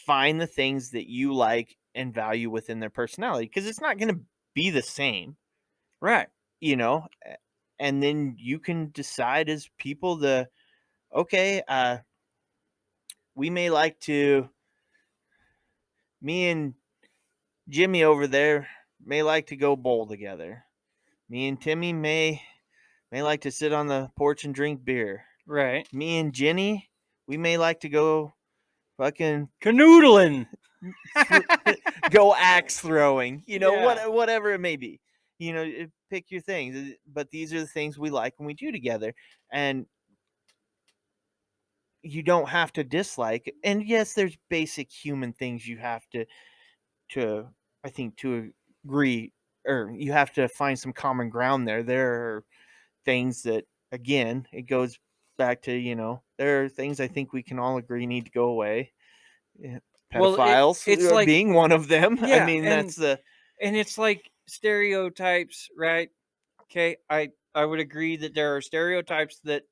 Find the things that you like and value within their personality because it's not going to be the same, Right. And then you can decide as people okay, we may like to, me and Jimmy over there may like to go bowl together. Me and Timmy may like to sit on the porch and drink beer. Right. Me and Jenny, we may like to go fucking canoodling, go axe throwing, Yeah. whatever it may be. Pick your things. But these are the things we like when we do together. And you don't have to dislike. And yes, there's basic human things you have to I think to agree, or you have to find some common ground there. There are things that, again, it goes back to, there are things I think we can all agree need to go away. Yeah. Well, Pedophiles it's like, being one of them. I yeah, mean, and- that's the and it's like stereotypes, right? Okay, I would agree that there are stereotypes that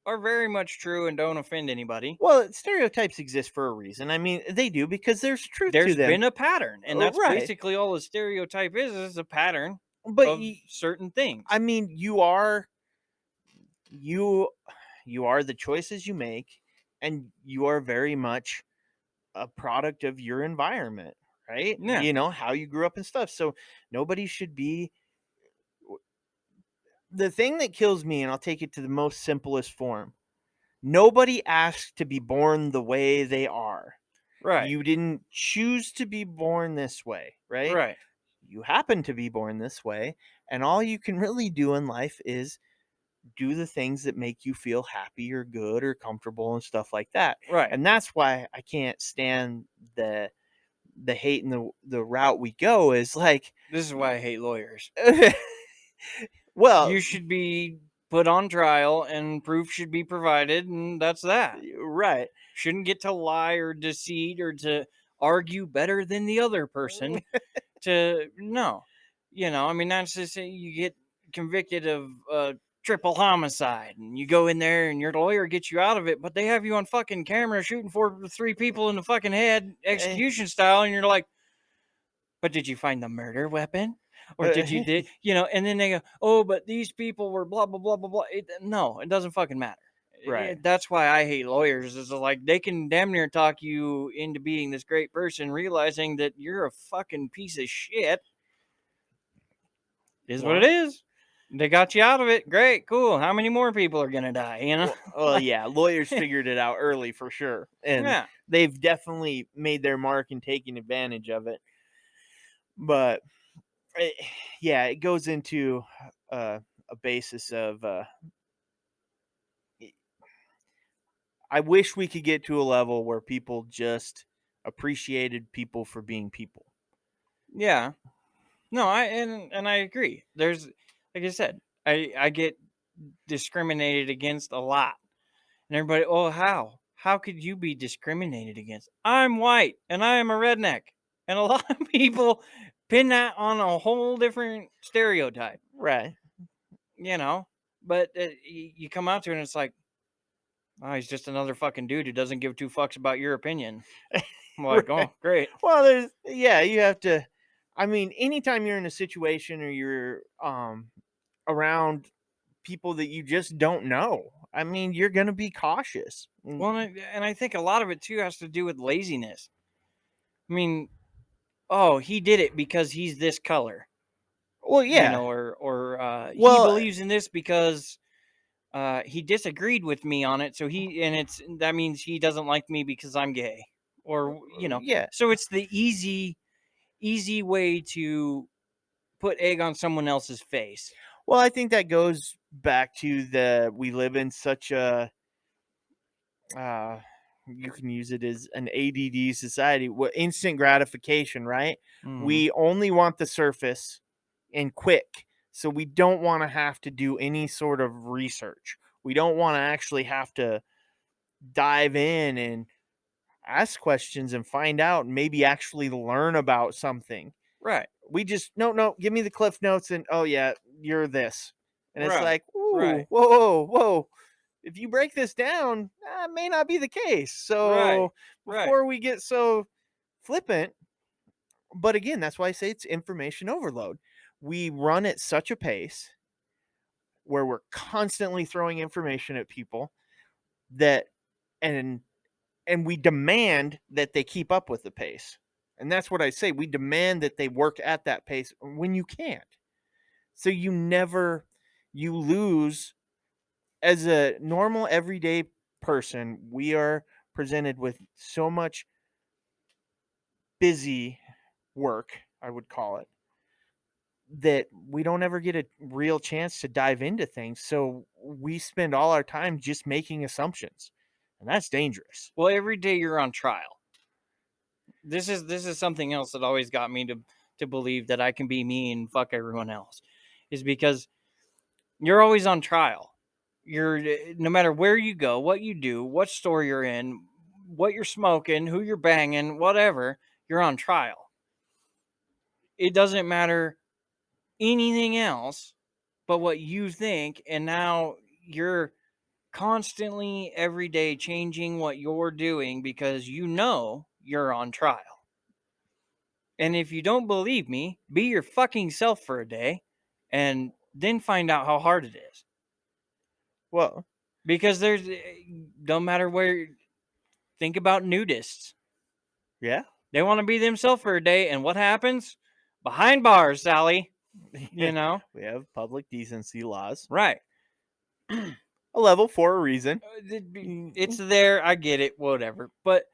are very much true and don't offend anybody. well, stereotypes exist for a reason. I mean, they do because there's truth to There's them. been a pattern, and that's Right. basically all a stereotype is a pattern But of certain things. I mean, you are the choices you make, and you are very much a product of your environment, right? Yeah. How you grew up and stuff. So nobody should be the thing that kills me, and I'll take it to the most simplest form. Nobody asked to be born the way they are. Right. You didn't choose to be born this way, right? Right. You happen to be born this way, and all you can really do in life is do the things that make you feel happy or good or comfortable and stuff like that. Right. And that's why I can't stand the hate and the route we go is like, This is why I hate lawyers. well, You should be put on trial and proof should be provided, and that's that. right. Shouldn't get to lie or deceit or to argue better than the other person. No. I mean, that's just you get convicted of triple homicide and you go in there and your lawyer gets you out of it, but they have you on fucking camera shooting 3 people in the fucking head execution style, and you're like, but did you find the murder weapon? Or did you and then they go, oh, but these people were blah blah blah blah blah. No, it doesn't fucking matter. Right. That's why I hate lawyers. Is like they can damn near talk you into being this great person, realizing that you're a fucking piece of shit. Is what it is. They got you out of it. Great, cool. How many more people are gonna die? Well, yeah, lawyers figured it out early for sure, and they've definitely made their mark and taken advantage of it. But it goes into a basis of I wish we could get to a level where people just appreciated people for being people. Yeah. No, I agree. There's, like I said, I get discriminated against a lot. And everybody, oh, how? How could you be discriminated against? I'm white and I am a redneck. And a lot of people pin that on a whole different stereotype. Right. But you come out to it and it's like, oh, he's just another fucking dude who doesn't give 2 fucks about your opinion. I'm like, Right. oh, great. Well, you have to, I mean, anytime you're in a situation or you're around people that you just don't know, I mean, you're going to be cautious. Well, and I think a lot of it too has to do with laziness. I mean, oh, he did it because he's this color. Well, yeah. Or he believes in this because he disagreed with me on it. So that means he doesn't like me because I'm gay. Or, Yeah. So it's the easy way to put egg on someone else's face. Well, I think that goes back to we live in such a you can use it as an ADD society. What instant gratification, right? Mm-hmm. We only want the surface and quick. So we don't want to have to do any sort of research. We don't want to actually have to dive in and ask questions and find out and maybe actually learn about something. Right. We just, no, give me the cliff notes and, oh, yeah, you're this. And it's like, ooh, right. whoa. If you break this down, that may not be the case. So before we get so flippant, but again, that's why I say it's information overload. We run at such a pace where we're constantly throwing information at people that, and we demand that they keep up with the pace. And that's what I say. We demand that they work at that pace when you can't. So you lose. As a normal, everyday person, we are presented with so much busy work, I would call it, that we don't ever get a real chance to dive into things. So we spend all our time just making assumptions. And that's dangerous. Well, every day you're on trial. This is something else that always got me to believe that I can be me and fuck everyone else, is because you're always on trial. No matter where you go, what you do, what store you're in, what you're smoking, who you're banging, whatever, you're on trial. It doesn't matter anything else but what you think, and now you're constantly every day changing what you're doing because you're on trial. And if you don't believe me, be your fucking self for a day and then find out how hard it is. Well, because don't matter where, think about nudists. Yeah. They want to be themselves for a day, and what happens? Behind bars, Sally. You know? We have public decency laws. Right. A level for a reason. It's there. I get it. Whatever. But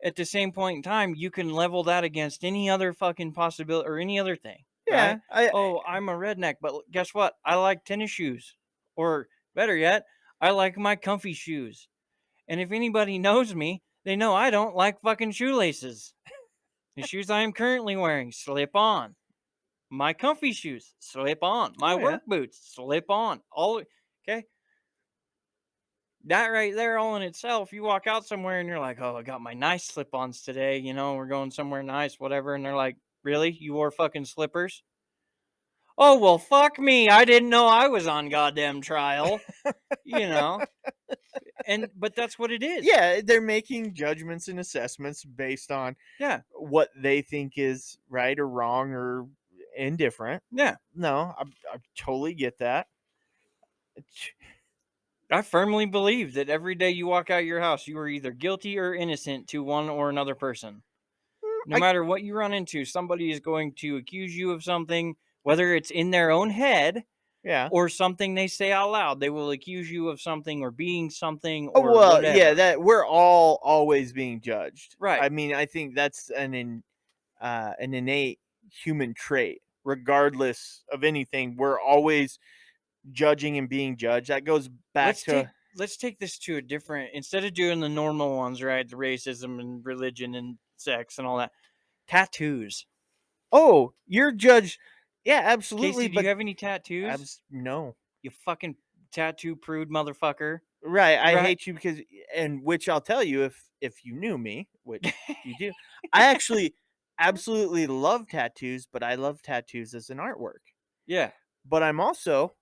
at the same point in time, you can level that against any other fucking possibility or any other thing. Yeah, Right? Oh, I'm a redneck, but guess what? I like tennis shoes. Or better yet, I like my comfy shoes. And if anybody knows me, they know I don't like fucking shoelaces. The shoes I am currently wearing slip on. My comfy shoes slip on. My Oh, yeah. work boots slip on. All okay. That right there, all in itself, you walk out somewhere and you're like, oh, I got my nice slip ons today. You know, we're going somewhere nice, whatever. And they're like, really? You wore fucking slippers? Oh, well, fuck me. I didn't know I was on goddamn trial. You know? But that's what it is. Yeah, they're making judgments and assessments based on what they think is right or wrong or indifferent. Yeah. No, I totally get that. I firmly believe that every day you walk out your house, you are either guilty or innocent to one or another person. No matter what you run into, somebody is going to accuse you of something, whether it's in their own head or something they say out loud. They will accuse you of something or being something or whatever. Yeah, that we're all always being judged. Right. I mean, I think that's an innate human trait. Regardless of anything, we're always judging and being judged. That goes back let's take this to a different, instead of doing the normal ones, right? The racism and religion and sex and all that. Tattoos. Oh, you're judged. Yeah, absolutely. Casey, do you have any tattoos? No. You fucking tattoo prude motherfucker. Right. I hate you because, and which I'll tell you if you knew me, which you do, I actually absolutely love tattoos, but I love tattoos as an artwork. Yeah. But I'm also,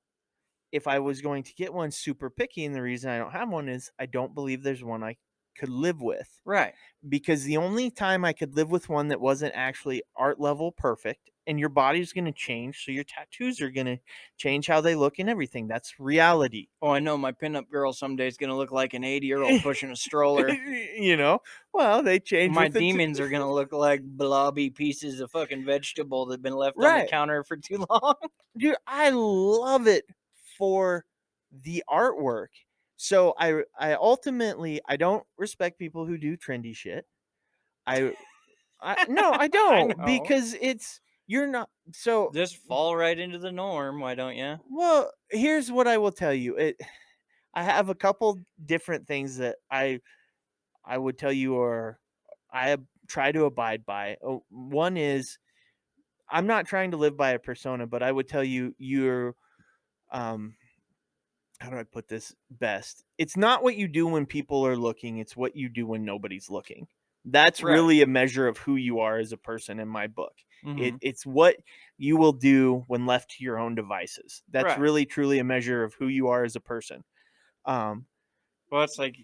if I was going to get one, super picky, and the reason I don't have one is I don't believe there's one I could live with. Right. Because the only time I could live with one that wasn't actually art level perfect, and your body's going to change, so your tattoos are going to change how they look and everything. That's reality. Oh, I know my pinup girl someday is going to look like an 80-year-old pushing a stroller. You know? Well, they change. My demons are going to look like blobby pieces of fucking vegetable that have been left on the counter for too long. Dude, I love it for the artwork. So I ultimately, I don't respect people who do trendy shit. No, I don't. I know. Because you're not, so just fall right into the norm. Why don't you? Well, here's what I will tell you. I have a couple different things that I would tell you, or I try to abide by. One is, I'm not trying to live by a persona, but I would tell you, you're, how do I put this best? It's not what you do when people are looking. It's what you do when nobody's looking. That's really a measure of who you are as a person in my book. Mm-hmm. It's what you will do when left to your own devices. That's really, truly a measure of who you are as a person. Well, it's like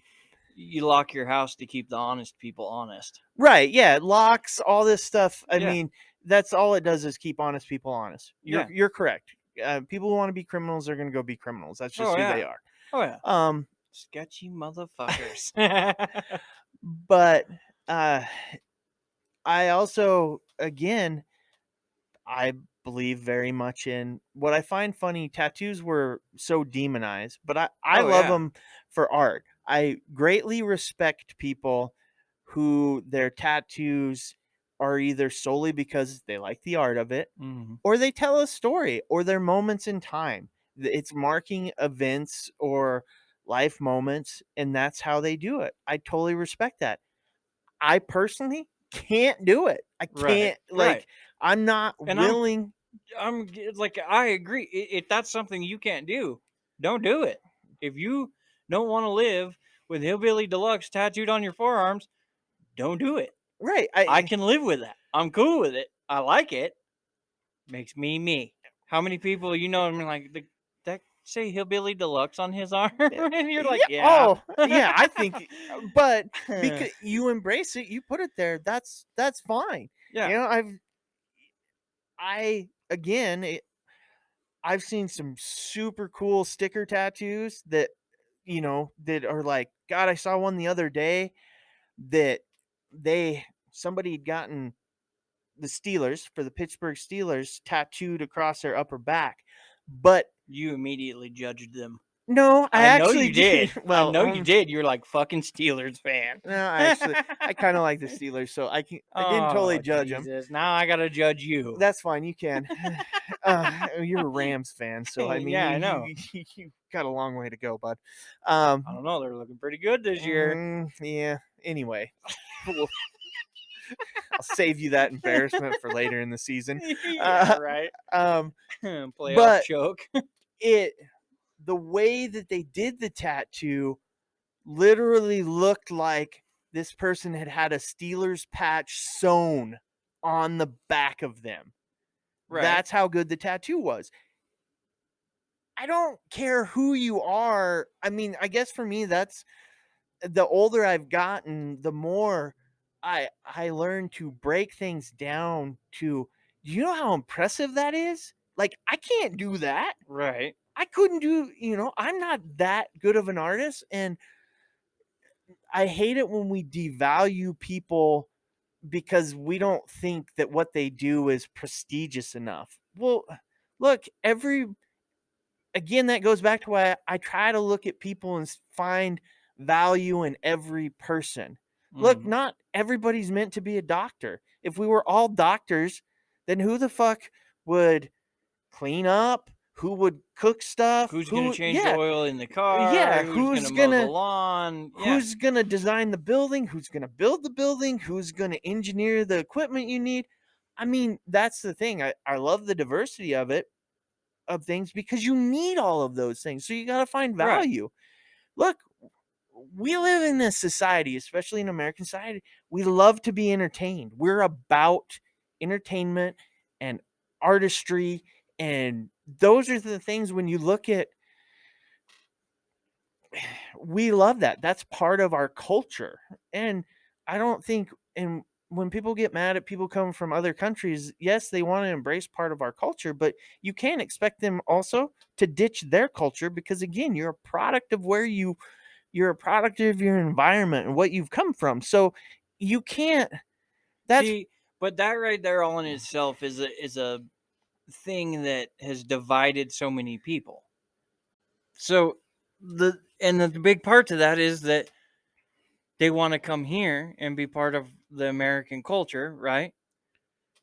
you lock your house to keep the honest people honest. Right. Yeah. Locks, all this stuff. I mean, that's all it does is keep honest people honest. You're correct. People who want to be criminals are going to go be criminals. That's just who they are. Oh, yeah. Sketchy motherfuckers. But I also, again, I believe very much in what I find funny. Tattoos were so demonized, but I love them for art. I greatly respect people who their tattoos are either solely because they like the art of it, or they tell a story, or they're moments in time. It's marking events or life moments, and that's how they do it. I totally respect that. I personally can't do it. I can't, I'm not willing. I'm like, I agree. If that's something you can't do, don't do it. If you don't want to live with Hillbilly Deluxe tattooed on your forearms, don't do it. Right. I can live with that. I'm cool with it. I like it. Makes me me. How many people I'm like, that say Hillbilly Deluxe on his arm? And you're like, yeah. Oh, yeah, I think, but because you embrace it, you put it there, that's fine. Yeah. You know, I've seen some super cool sticker tattoos that, that are like, God, I saw one the other day that somebody had gotten the Steelers, for the Pittsburgh Steelers, tattooed across their upper back. But You immediately judged them. no, I know actually you did. Well, I know you did. You're like fucking Steelers fan. No, actually, I kind of like the Steelers, so I didn't totally judge them. Jesus. Now I gotta judge you. That's fine, you can. You're a Rams fan, so I mean, Yeah, I know. You got a long way to go, bud. I don't know. They're looking pretty good this year. Yeah. Anyway, I'll save you that embarrassment for later in the season. Yeah, right. Playoff choke. The way that they did the tattoo literally looked like this person had a Steelers patch sewn on the back of them. Right. That's how good the tattoo was. I don't care who you are. I mean, I guess for me, that's the older I've gotten, the more I learn to break things down to, do you know how impressive that is? Like, I can't do that. Right. I couldn't do, I'm not that good of an artist. And I hate it when we devalue people because we don't think that what they do is prestigious enough. Well, look, again, that goes back to why I try to look at people and find value in every person. Look, not everybody's meant to be a doctor. If we were all doctors, then who the fuck would clean up? Who would cook stuff? Who's going to change the oil in the car? Yeah, who's going to mow the lawn? Who's going to design the building? Who's going to build the building? Who's going to engineer the equipment you need? I mean, that's the thing. I love the diversity of things, because you need all of those things. So you got to find value. Right. Look, we live in this society, especially in American society. We love to be entertained. We're about entertainment and artistry, and those are the things when you look at, we love that. That's part of our culture. And I don't think, and when people get mad at people coming from other countries, yes, they want to embrace part of our culture, but you can't expect them also to ditch their culture, because again, you're a product of you're a product of your environment and what you've come from. So you can't, but that right there all in itself is a thing that has divided so many people. So the big part to that is that they want to come here and be part of the American culture, right?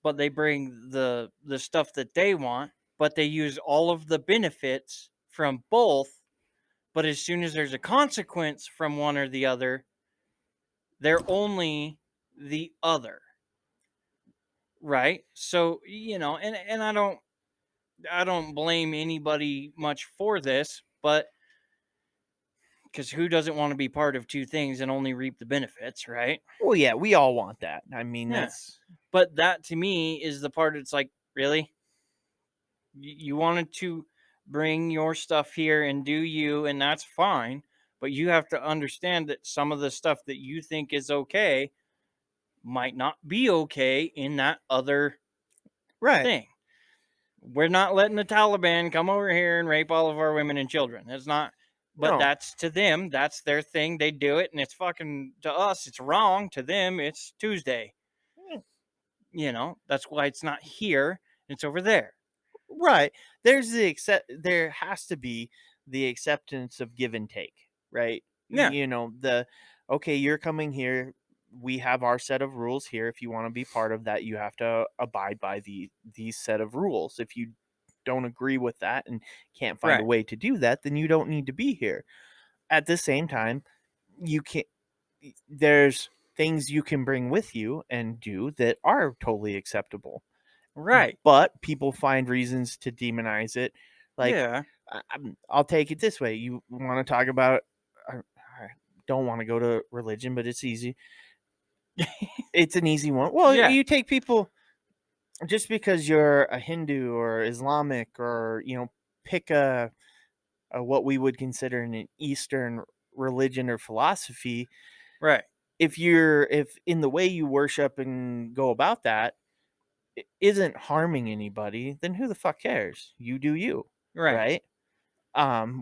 But they bring the stuff that they want, but they use all of the benefits from both. But as soon as there's a consequence from one or the other, they're only the other. Right? So, and I don't blame anybody much for this, but because who doesn't want to be part of two things and only reap the benefits, right? Well, yeah, we all want that. I mean, but that to me is the part it's like, really? You wanted to bring your stuff here and do you, and that's fine, but you have to understand that some of the stuff that you think is okay might not be okay in that other thing. We're not letting the Taliban come over here and rape all of our women and children. That's not, but that's to them. That's their thing. They do it, and it's fucking, to us, it's wrong. To them, it's Tuesday. That's why it's not here. It's over there. Right. There has to be the acceptance of give and take, right? Yeah. Okay, you're coming here. We have our set of rules here. If you want to be part of that, you have to abide by these set of rules. If you don't agree with that and can't find a way to do that, then you don't need to be here. At the same time, there's things you can bring with you and do that are totally acceptable. Right. But people find reasons to demonize it. Like, I'll take it this way. You want to talk about, I don't want to go to religion, but it's easy. It's an easy one. Well, you take people, just because you're a Hindu or Islamic, or, pick a what we would consider an Eastern religion or philosophy. Right. If in the way you worship and go about that, it isn't harming anybody, then who the fuck cares? You do you. Right?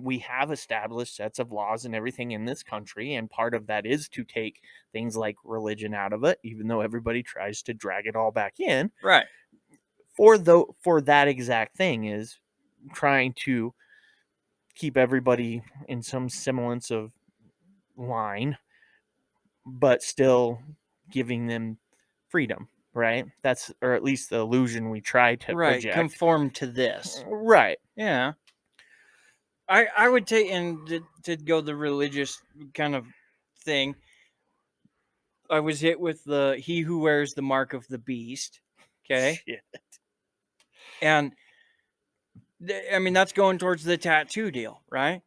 We have established sets of laws and everything in this country, and part of that is to take things like religion out of it, even though everybody tries to drag it all back in. Right. For that exact thing is trying to keep everybody in some semblance of line, but still giving them freedom, right? That's, or at least the illusion we try to Right. project. Conform to this. Right. Yeah. I would take, and to go the religious kind of thing, I was hit with the he who wears the mark of the beast. Okay. Shit. And I mean, that's going towards the tattoo deal, right?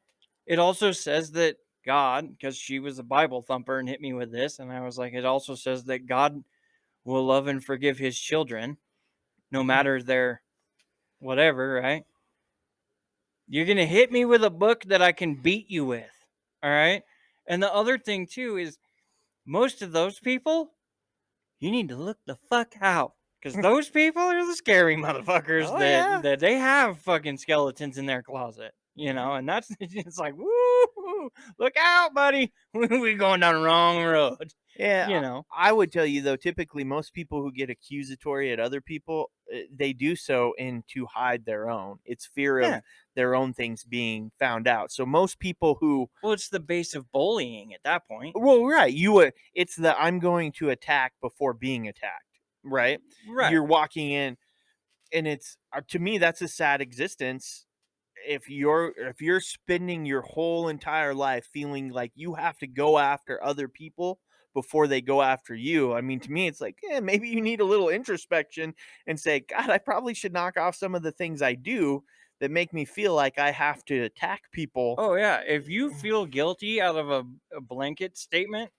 It also says that God, because she was a Bible thumper and hit me with this, and I was like, it also says that God will love and forgive his children, no matter their whatever, right? You're going to hit me with a book that I can beat you with, all right? And the other thing, too, is most of those people, you need to look the fuck out. Because those people are the scary motherfuckers Oh, yeah. that they have fucking skeletons in their closet, you know? And that's, it's like, woo, look out, buddy. We're going down the wrong road, Yeah, you know? I would tell you, though, typically most people who get accusatory at other people, they do so in to hide their own. It's fear Yeah. of their own things being found out. So most people who, Well, it's the base of bullying at that point. well, right, it's the I'm going to attack before being attacked, right? Right. You're walking in, and it's, to me, that's a sad existence. If you're spending your whole entire life feeling like you have to go after other people before they go after you, I mean, to me, it's like, yeah, maybe you need a little introspection and say, God, I probably should knock off some of the things I do that make me feel like I have to attack people. Oh, yeah. If you feel guilty out of a blanket statement,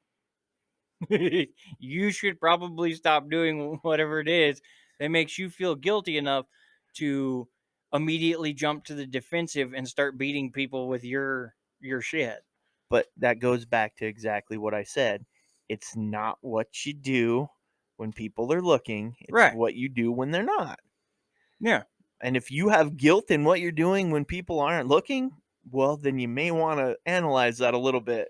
you should probably stop doing whatever it is that makes you feel guilty enough to immediately jump to the defensive and start beating people with your shit. But that goes back to exactly what I said. It's not what you do when people are looking, it's Right. what you do when they're not. Yeah. And if you have guilt in what you're doing when people aren't looking, well, then you may want to analyze that a little bit.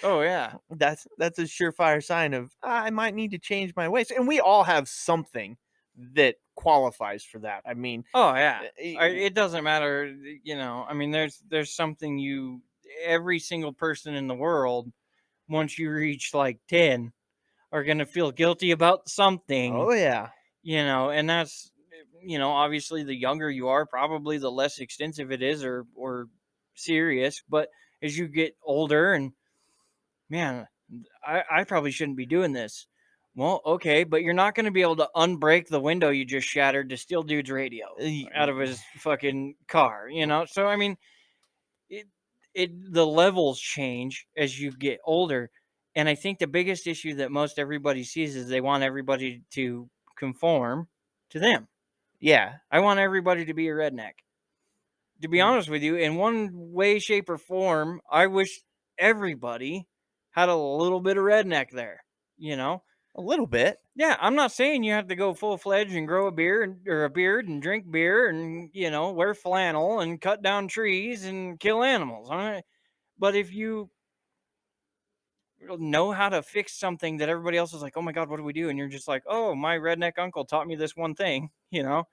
Oh, yeah. That's a surefire sign of, I might need to change my ways. And we all have something that qualifies for that. I mean, Oh, yeah. eh, It doesn't matter, you know. I mean, there's something every single person in the world, once you reach like 10, are going to feel guilty about something. oh yeah. You know, and that's, you know, obviously the younger you are, probably the less extensive it is or serious. But as you get older, and man, I probably shouldn't be doing this. Well, okay, but you're not going to be able to unbreak the window you just shattered to steal dude's radio out of his fucking car, you know? So, I mean, the levels change as you get older. And I think the biggest issue that most everybody sees is they want everybody to conform to them. Yeah. I want everybody to be a redneck. To be honest with you, in one way, shape, or form, I wish everybody had a little bit of redneck there, you know? A little bit. Yeah, I'm not saying you have to go full-fledged and grow a beard or a beard and drink beer and, you know, wear flannel and cut down trees and kill animals. But if you know how to fix something that everybody else is like, oh my God, what do we do? And you're just like, oh, my redneck uncle taught me this one thing, you know?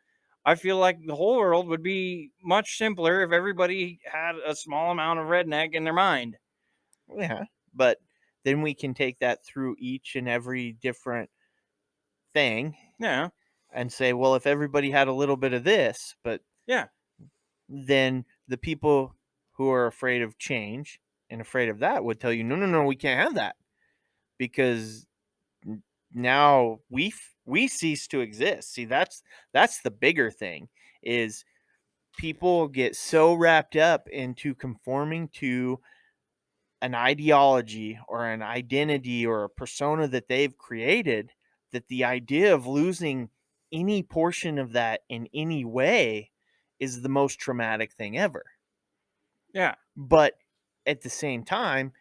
I feel like the whole world would be much simpler if everybody had a small amount of redneck in their mind. Yeah. But then we can take that through each and every different thing. Yeah. And say, well, if everybody had a little bit of this, but yeah, then the people who are afraid of change and afraid of that would tell you, no, we can't have that, because now we cease to exist. See, that's the bigger thing, is people get so wrapped up into conforming to an ideology or an identity or a persona that they've created, that the idea of losing any portion of that in any way is the most traumatic thing ever. Yeah. But at the same time,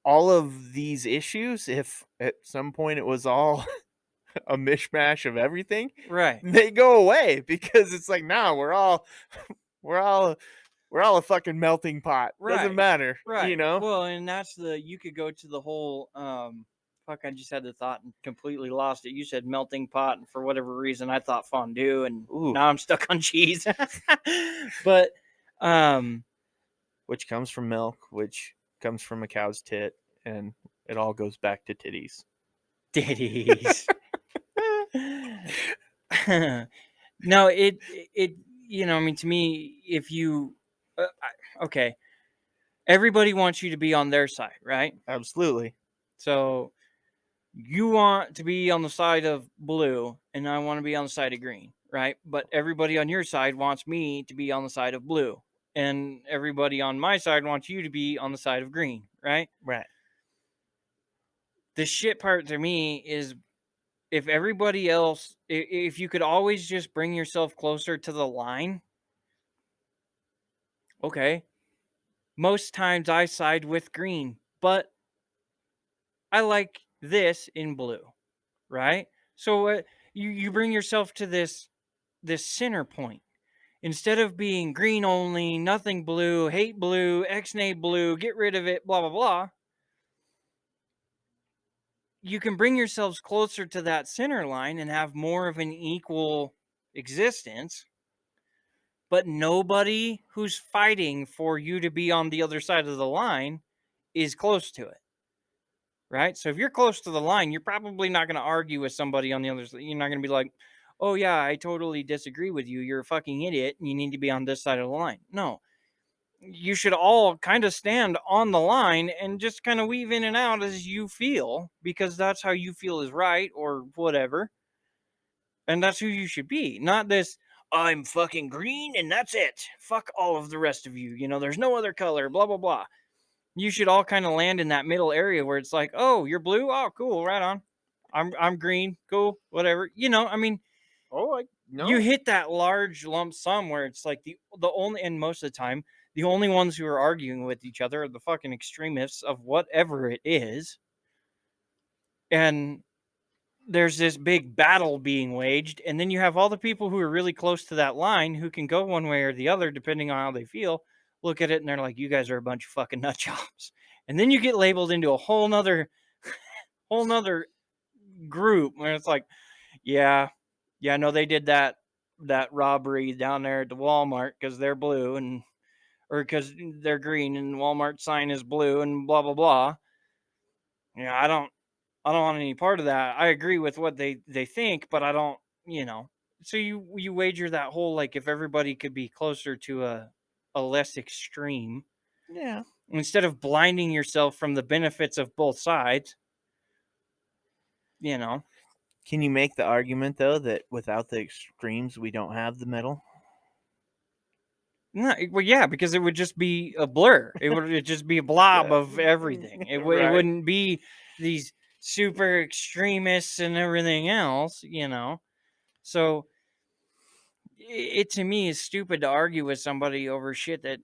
all of these issues, if at some point it was all a mishmash of everything, Right. they go away, because it's like, now we're all We're all a fucking melting pot. Doesn't Right. matter. Right. You know? Well, and that's you could go to the whole fuck, I just had the thought and completely lost it. You said melting pot, and for whatever reason I thought fondue, and Ooh. now I'm stuck on cheese. But which comes from milk, which comes from a cow's tit, and it all goes back to titties. titties. No, it I mean, to me, if you okay, everybody wants you to be on their side, right? Absolutely. So you want to be on the side of blue, and I want to be on the side of green, right? But everybody on your side wants me to be on the side of blue, and everybody on my side wants you to be on the side of green, right? Right. The shit part to me is if everybody else, if you could always just bring yourself closer to the line, okay. Most times I side with green, but I like this in blue, right? So you bring yourself to this center point. Instead of being green only, nothing blue, hate blue, X-nay blue, get rid of it, blah blah blah. You can bring yourselves closer to that center line and have more of an equal existence. But nobody who's fighting for you to be on the other side of the line is close to it. Right? So if you're close to the line, you're probably not going to argue with somebody on the other side. You're not going to be like, oh, yeah, I totally disagree with you. You're a fucking idiot and you need to be on this side of the line. No. You should all kind of stand on the line and just kind of weave in and out as you feel, because that's how you feel is right or whatever. And that's who you should be. Not this, I'm fucking green and that's it. Fuck all of the rest of you. You know, there's no other color, blah, blah, blah. You should all kind of land in that middle area where it's like, oh, you're blue? Oh, cool, right on. I'm green, cool, whatever. You know, I mean, you hit that large lump sum where it's like the only, and most of the time, the only ones who are arguing with each other are the fucking extremists of whatever it is. And there's this big battle being waged, and then you have all the people who are really close to that line who can go one way or the other depending on how they feel, look at it and they're like, you guys are a bunch of fucking nut jobs. And then you get labeled into a whole nother group where it's like, yeah, no, they did that robbery down there at the Walmart because they're blue, and or because they're green and Walmart sign is blue and blah blah blah. Yeah, I don't want any part of that. I agree with what they think, but I don't, So you wager that whole, like, if everybody could be closer to a less extreme, Yeah. instead of blinding yourself from the benefits of both sides, Can you make the argument though that without the extremes we don't have the middle? No, well, yeah, because it would just be a blur. It'd just be a blob of everything. It Right. wouldn't be these super extremists and everything else, So it to me is stupid to argue with somebody over shit that,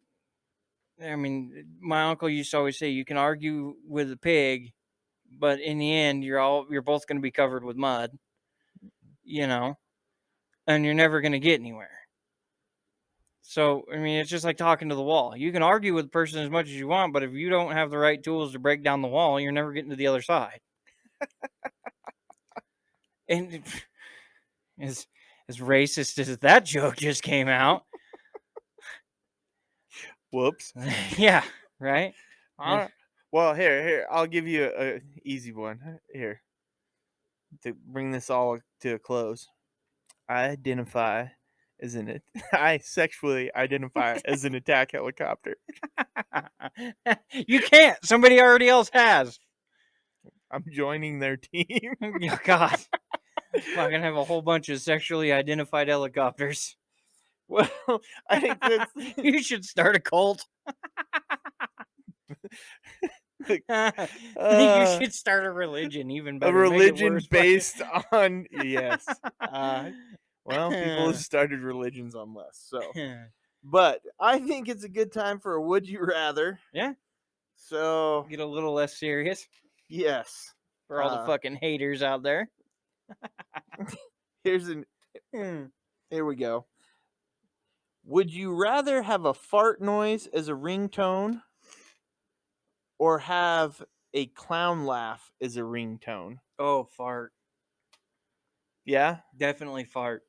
I mean, my uncle used to always say, you can argue with a pig, but in the end you're both going to be covered with mud, and you're never going to get anywhere. So, I mean, it's just like talking to the wall. You can argue with the person as much as you want, but if you don't have the right tools to break down the wall, you're never getting to the other side. And as racist as that joke just came out. Whoops. Yeah, right? All right. Well, here, I'll give you a easy one. Here. To bring this all to a close. I sexually identify as an attack helicopter. You can't. Somebody already else has. I'm joining their team. Oh, God. Fucking have a whole bunch of sexually identified helicopters. Well, I think that's... You should start a cult. I think you should start a religion, even better. A religion based on... Yes. Well, people have started religions on less, so... But I think it's a good time for a Would You Rather. Yeah. So... Get a little less serious. Yes. For all the fucking haters out there. Here we go. Would you rather have a fart noise as a ringtone or have a clown laugh as a ringtone? Oh, fart. Yeah? Definitely fart.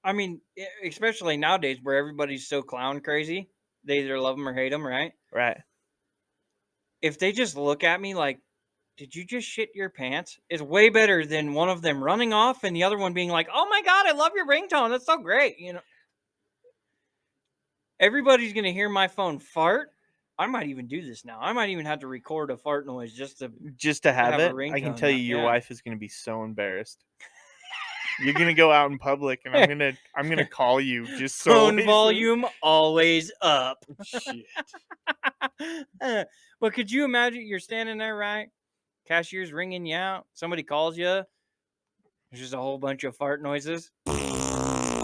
I mean, especially nowadays where everybody's so clown crazy. They either love them or hate them, right? Right. If they just look at me like, did you just shit your pants? Is way better than one of them running off and the other one being like, oh my God, I love your ringtone. That's so great. You know, everybody's going to hear my phone fart. I might even do this now. I might even have to record a fart noise just to have have a it. I can ringtone tell now. you, your Yeah. wife is going to be so embarrassed. You're going to go out in public, and I'm gonna call you just so Phone listen. volume always up. Shit. But could you imagine you're standing there, right? Cashier's ringing you out. Somebody calls you. There's just a whole bunch of fart noises.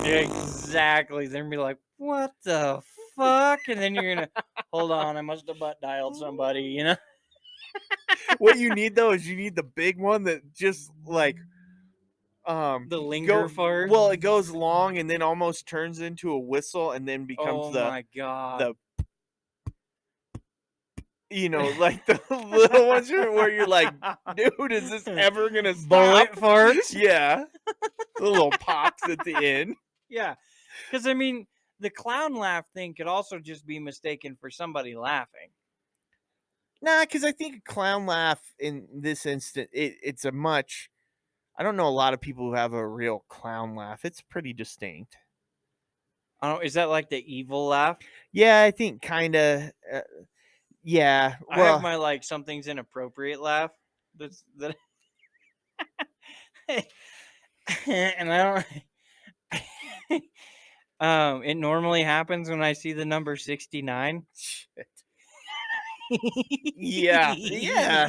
Exactly. Then be like, what the fuck? And then you're gonna hold on. I must have butt dialed somebody. You know. What you need though is you need the big one that just like The linger fart. Well, it goes long and then almost turns into a whistle and then becomes Oh my god. the you know, like the little ones where you're like, dude, is this ever gonna stop? Bullet farts. Yeah. The little pops at the end. Yeah. Because I mean, the clown laugh thing could also just be mistaken for somebody laughing. Nah, because I think a clown laugh in this instant, it's a much. I don't know a lot of people who have a real clown laugh. It's pretty distinct. I don't. Is that like the evil laugh? Yeah, I think kind of. Yeah. I have my like something's inappropriate laugh. That's that. And I don't. It normally happens when I see the number 69. Shit. Yeah.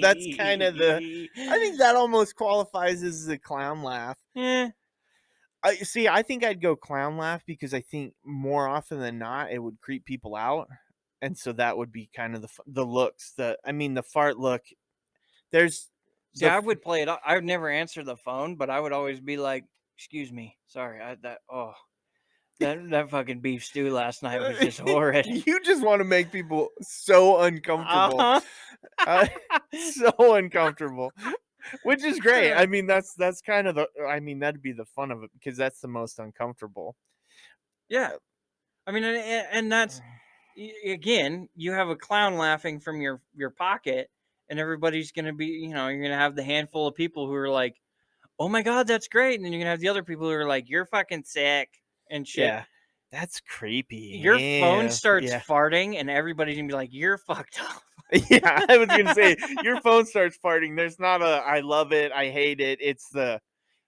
That's kind of the. I think that almost qualifies as a clown laugh. Yeah. I think I'd go clown laugh because I think more often than not it would creep people out, and so that would be kind of the looks. The fart look. There's. See, I would play it. I would never answer the phone, but I would always be like, "Excuse me, sorry, that fucking beef stew last night was just horrid." You just want to make people so uncomfortable, so uncomfortable. Which is great. I mean, that's kind of that'd be the fun of it because that's the most uncomfortable. Yeah. I mean, and that's, again, you have a clown laughing from your pocket and everybody's going to be, you're going to have the handful of people who are like, oh my God, that's great. And then you're going to have the other people who are like, you're fucking sick and shit. Yeah. That's creepy. Your phone starts farting and everybody's going to be like, you're fucked up. Yeah, I was gonna say your phone starts farting. There's not a I love it, I hate it. It's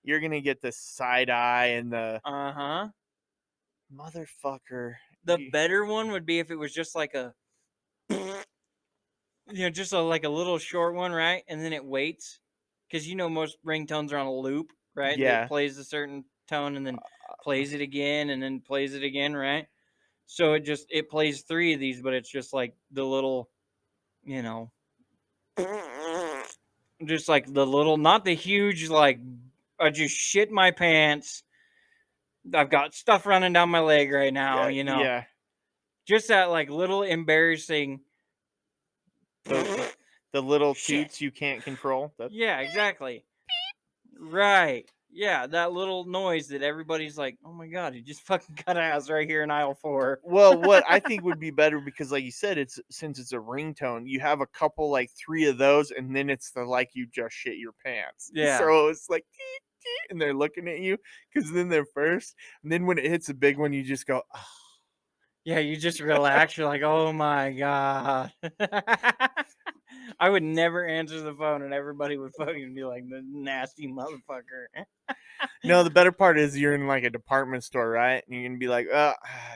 you're gonna get the side eye and the motherfucker. The better one would be if it was just like a just like a little short one, right? And then it waits because most ringtones are on a loop, right? Yeah, it plays a certain tone and then plays it again and then plays it again, right? So it plays 3 of these, but it's just like the little. Just like the little, not the huge, like, I just shit my pants. I've got stuff running down my leg right now, Yeah. Just that, like, little embarrassing. The little toots you can't control. Yeah, exactly. Right. Yeah, that little noise that everybody's like, oh my God, he just fucking cut ass right here in aisle 4. Well, what I think would be better because, like you said, since it's a ringtone, you have a couple, like 3 of those, and then it's the like you just shit your pants. Yeah. So it's like, and they're looking at you because then they're first, and then when it hits a big one, you just go, oh. Yeah, you just relax. You're like, oh my God. I would never answer the phone and everybody would fucking be like, the nasty motherfucker. No, the better part is you're in like a department store, right? And you're going to be like, I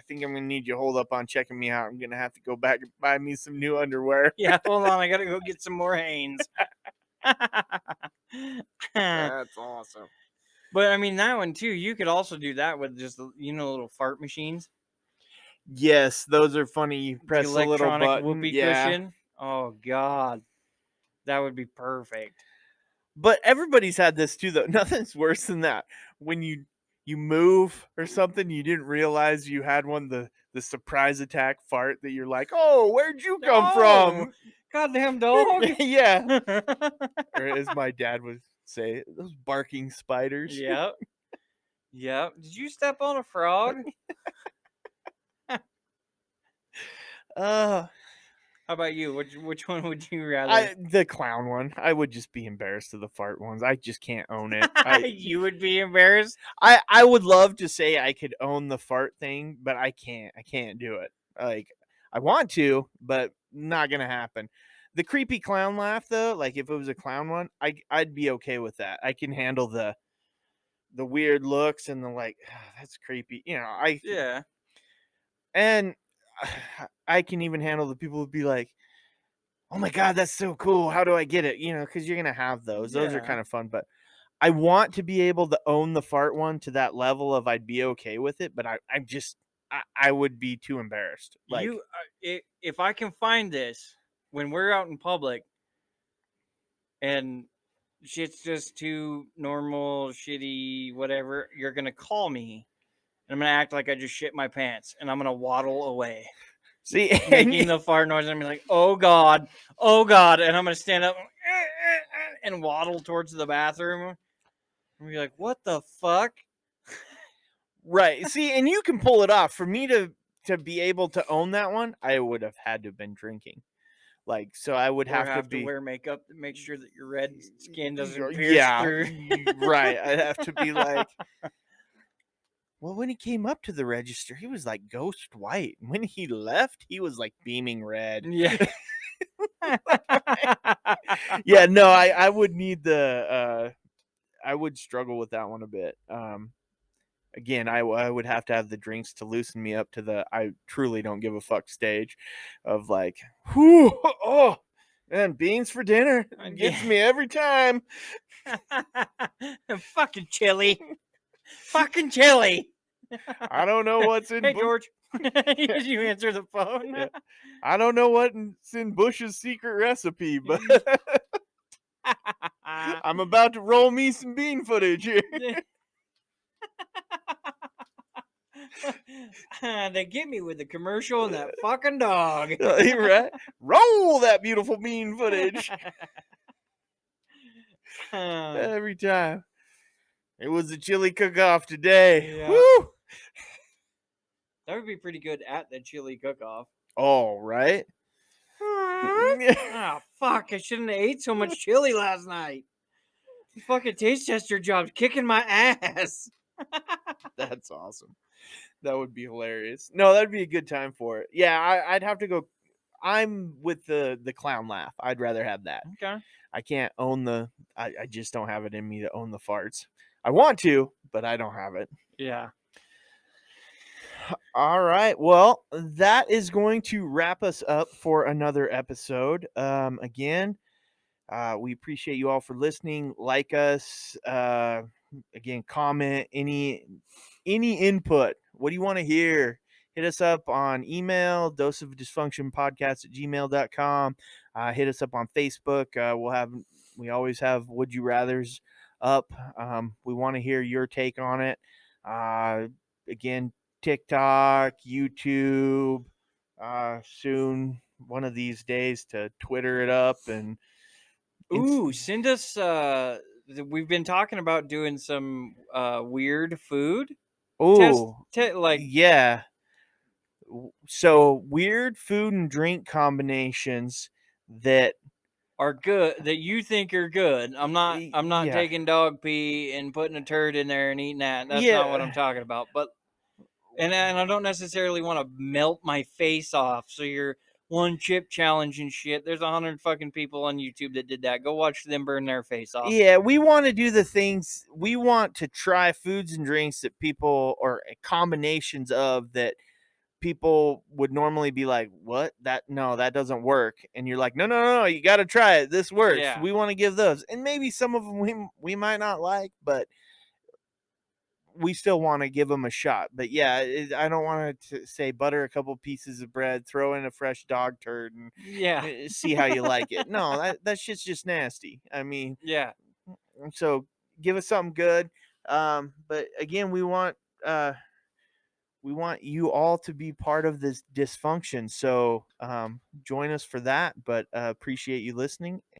think I'm going to need you to hold up on checking me out. I'm going to have to go back and buy me some new underwear. Yeah, hold on. I got to go get some more Hanes. That's awesome. But I mean, that one too, you could also do that with just, little fart machines. Yes, those are funny. You press a little button. Whoopee cushion. Oh God, that would be perfect. But everybody's had this too, though. Nothing's worse than that when you you move or something, you didn't realize you had one, the surprise attack fart that you're like, oh, where'd you come from? Goddamn dog. Yeah. Or as my dad would say, those barking spiders. Yep. Yep. Did you step on a frog? Uh How about you? Which one would you rather? the clown one. I would just be embarrassed of the fart ones. I just can't own it. You would be embarrassed. I would love to say I could own the fart thing, but I can't. I can't do it. Like I want to, but not gonna happen. The creepy clown laugh though, like if it was a clown one, I'd be okay with that. I can handle the weird looks and the like, that's creepy. Yeah. And I can even handle the people who be like, oh my God, that's so cool. How do I get it? Because you're going to have those. Those are Yeah. kind of fun. But I want to be able to own the fart one to that level of I'd be okay with it. But I would be too embarrassed. Like, If I can find this when we're out in public and shit's just too normal, shitty, whatever, you're going to call me. And I'm going to act like I just shit my pants. And I'm going to waddle away. see, Making the fart noise. And I'm like, oh God. Oh God. And I'm going to stand up and waddle towards the bathroom. And be like, what the fuck? right. See, and you can pull it off. For me to be able to own that one, I would have had to have been drinking. Like, so I would have to wear makeup to make sure that your red skin doesn't pierce through. Right. I'd have to be like, well, when he came up to the register, he was like ghost white. When he left, he was like beaming red. Yeah. Yeah, no, I would need I would struggle with that one a bit. Again, I would have to have the drinks to loosen me up to the I truly don't give a fuck stage of like, whoo, oh, man, beans for dinner gets me every time. Fucking chili. Fucking chili. I don't know what's in Hey, George. You answer the phone. Yeah. I don't know what's in Bush's secret recipe, but I'm about to roll me some bean footage here. They get me with the commercial and that fucking dog. Right? Roll that beautiful bean footage. Every time. It was a chili cook-off today. Yeah. Woo! That would be pretty good at the chili cook-off. Oh, right? Oh, fuck. I shouldn't have ate so much chili last night. The fucking taste tester job's kicking my ass. That's awesome. That would be hilarious. No, that'd be a good time for it. Yeah, I'd have to go. I'm with the clown laugh. I'd rather have that. Okay. I can't own I just don't have it in me to own the farts. I want to, but I don't have it. Yeah. All right. Well, that is going to wrap us up for another episode. Again, we appreciate you all for listening. Like us. Again, comment any input. What do you want to hear? Hit us up on email, doseofdysfunctionpodcast@gmail.com. Hit us up on Facebook. We always have Would You Rathers up. We want to hear your take on it. Again, TikTok, YouTube, soon one of these days to Twitter it up and Send us we've been talking about doing some weird food. Yeah. So weird food and drink combinations that are good, that you think are good. I'm not taking dog pee and putting a turd in there and eating that. That's not what I'm talking about. But and I don't necessarily want to melt my face off. So you're one chip challenge and shit. There's 100 fucking people on YouTube that did that. Go watch them burn their face off. Yeah, we want to do the things. We want to try foods and drinks that people, or combinations of, that people would normally be like, what? That doesn't work. And you're like, no, you got to try it. This works. Yeah. We want to give those. And maybe some of them we might not like, but we still want to give them a shot. But yeah, I don't want to say butter a couple pieces of bread, throw in a fresh dog turd, and see how you like it. No, that shit's just nasty. I mean, yeah. So give us something good. But again, we want you all to be part of this dysfunction. So join us for that. But appreciate you listening.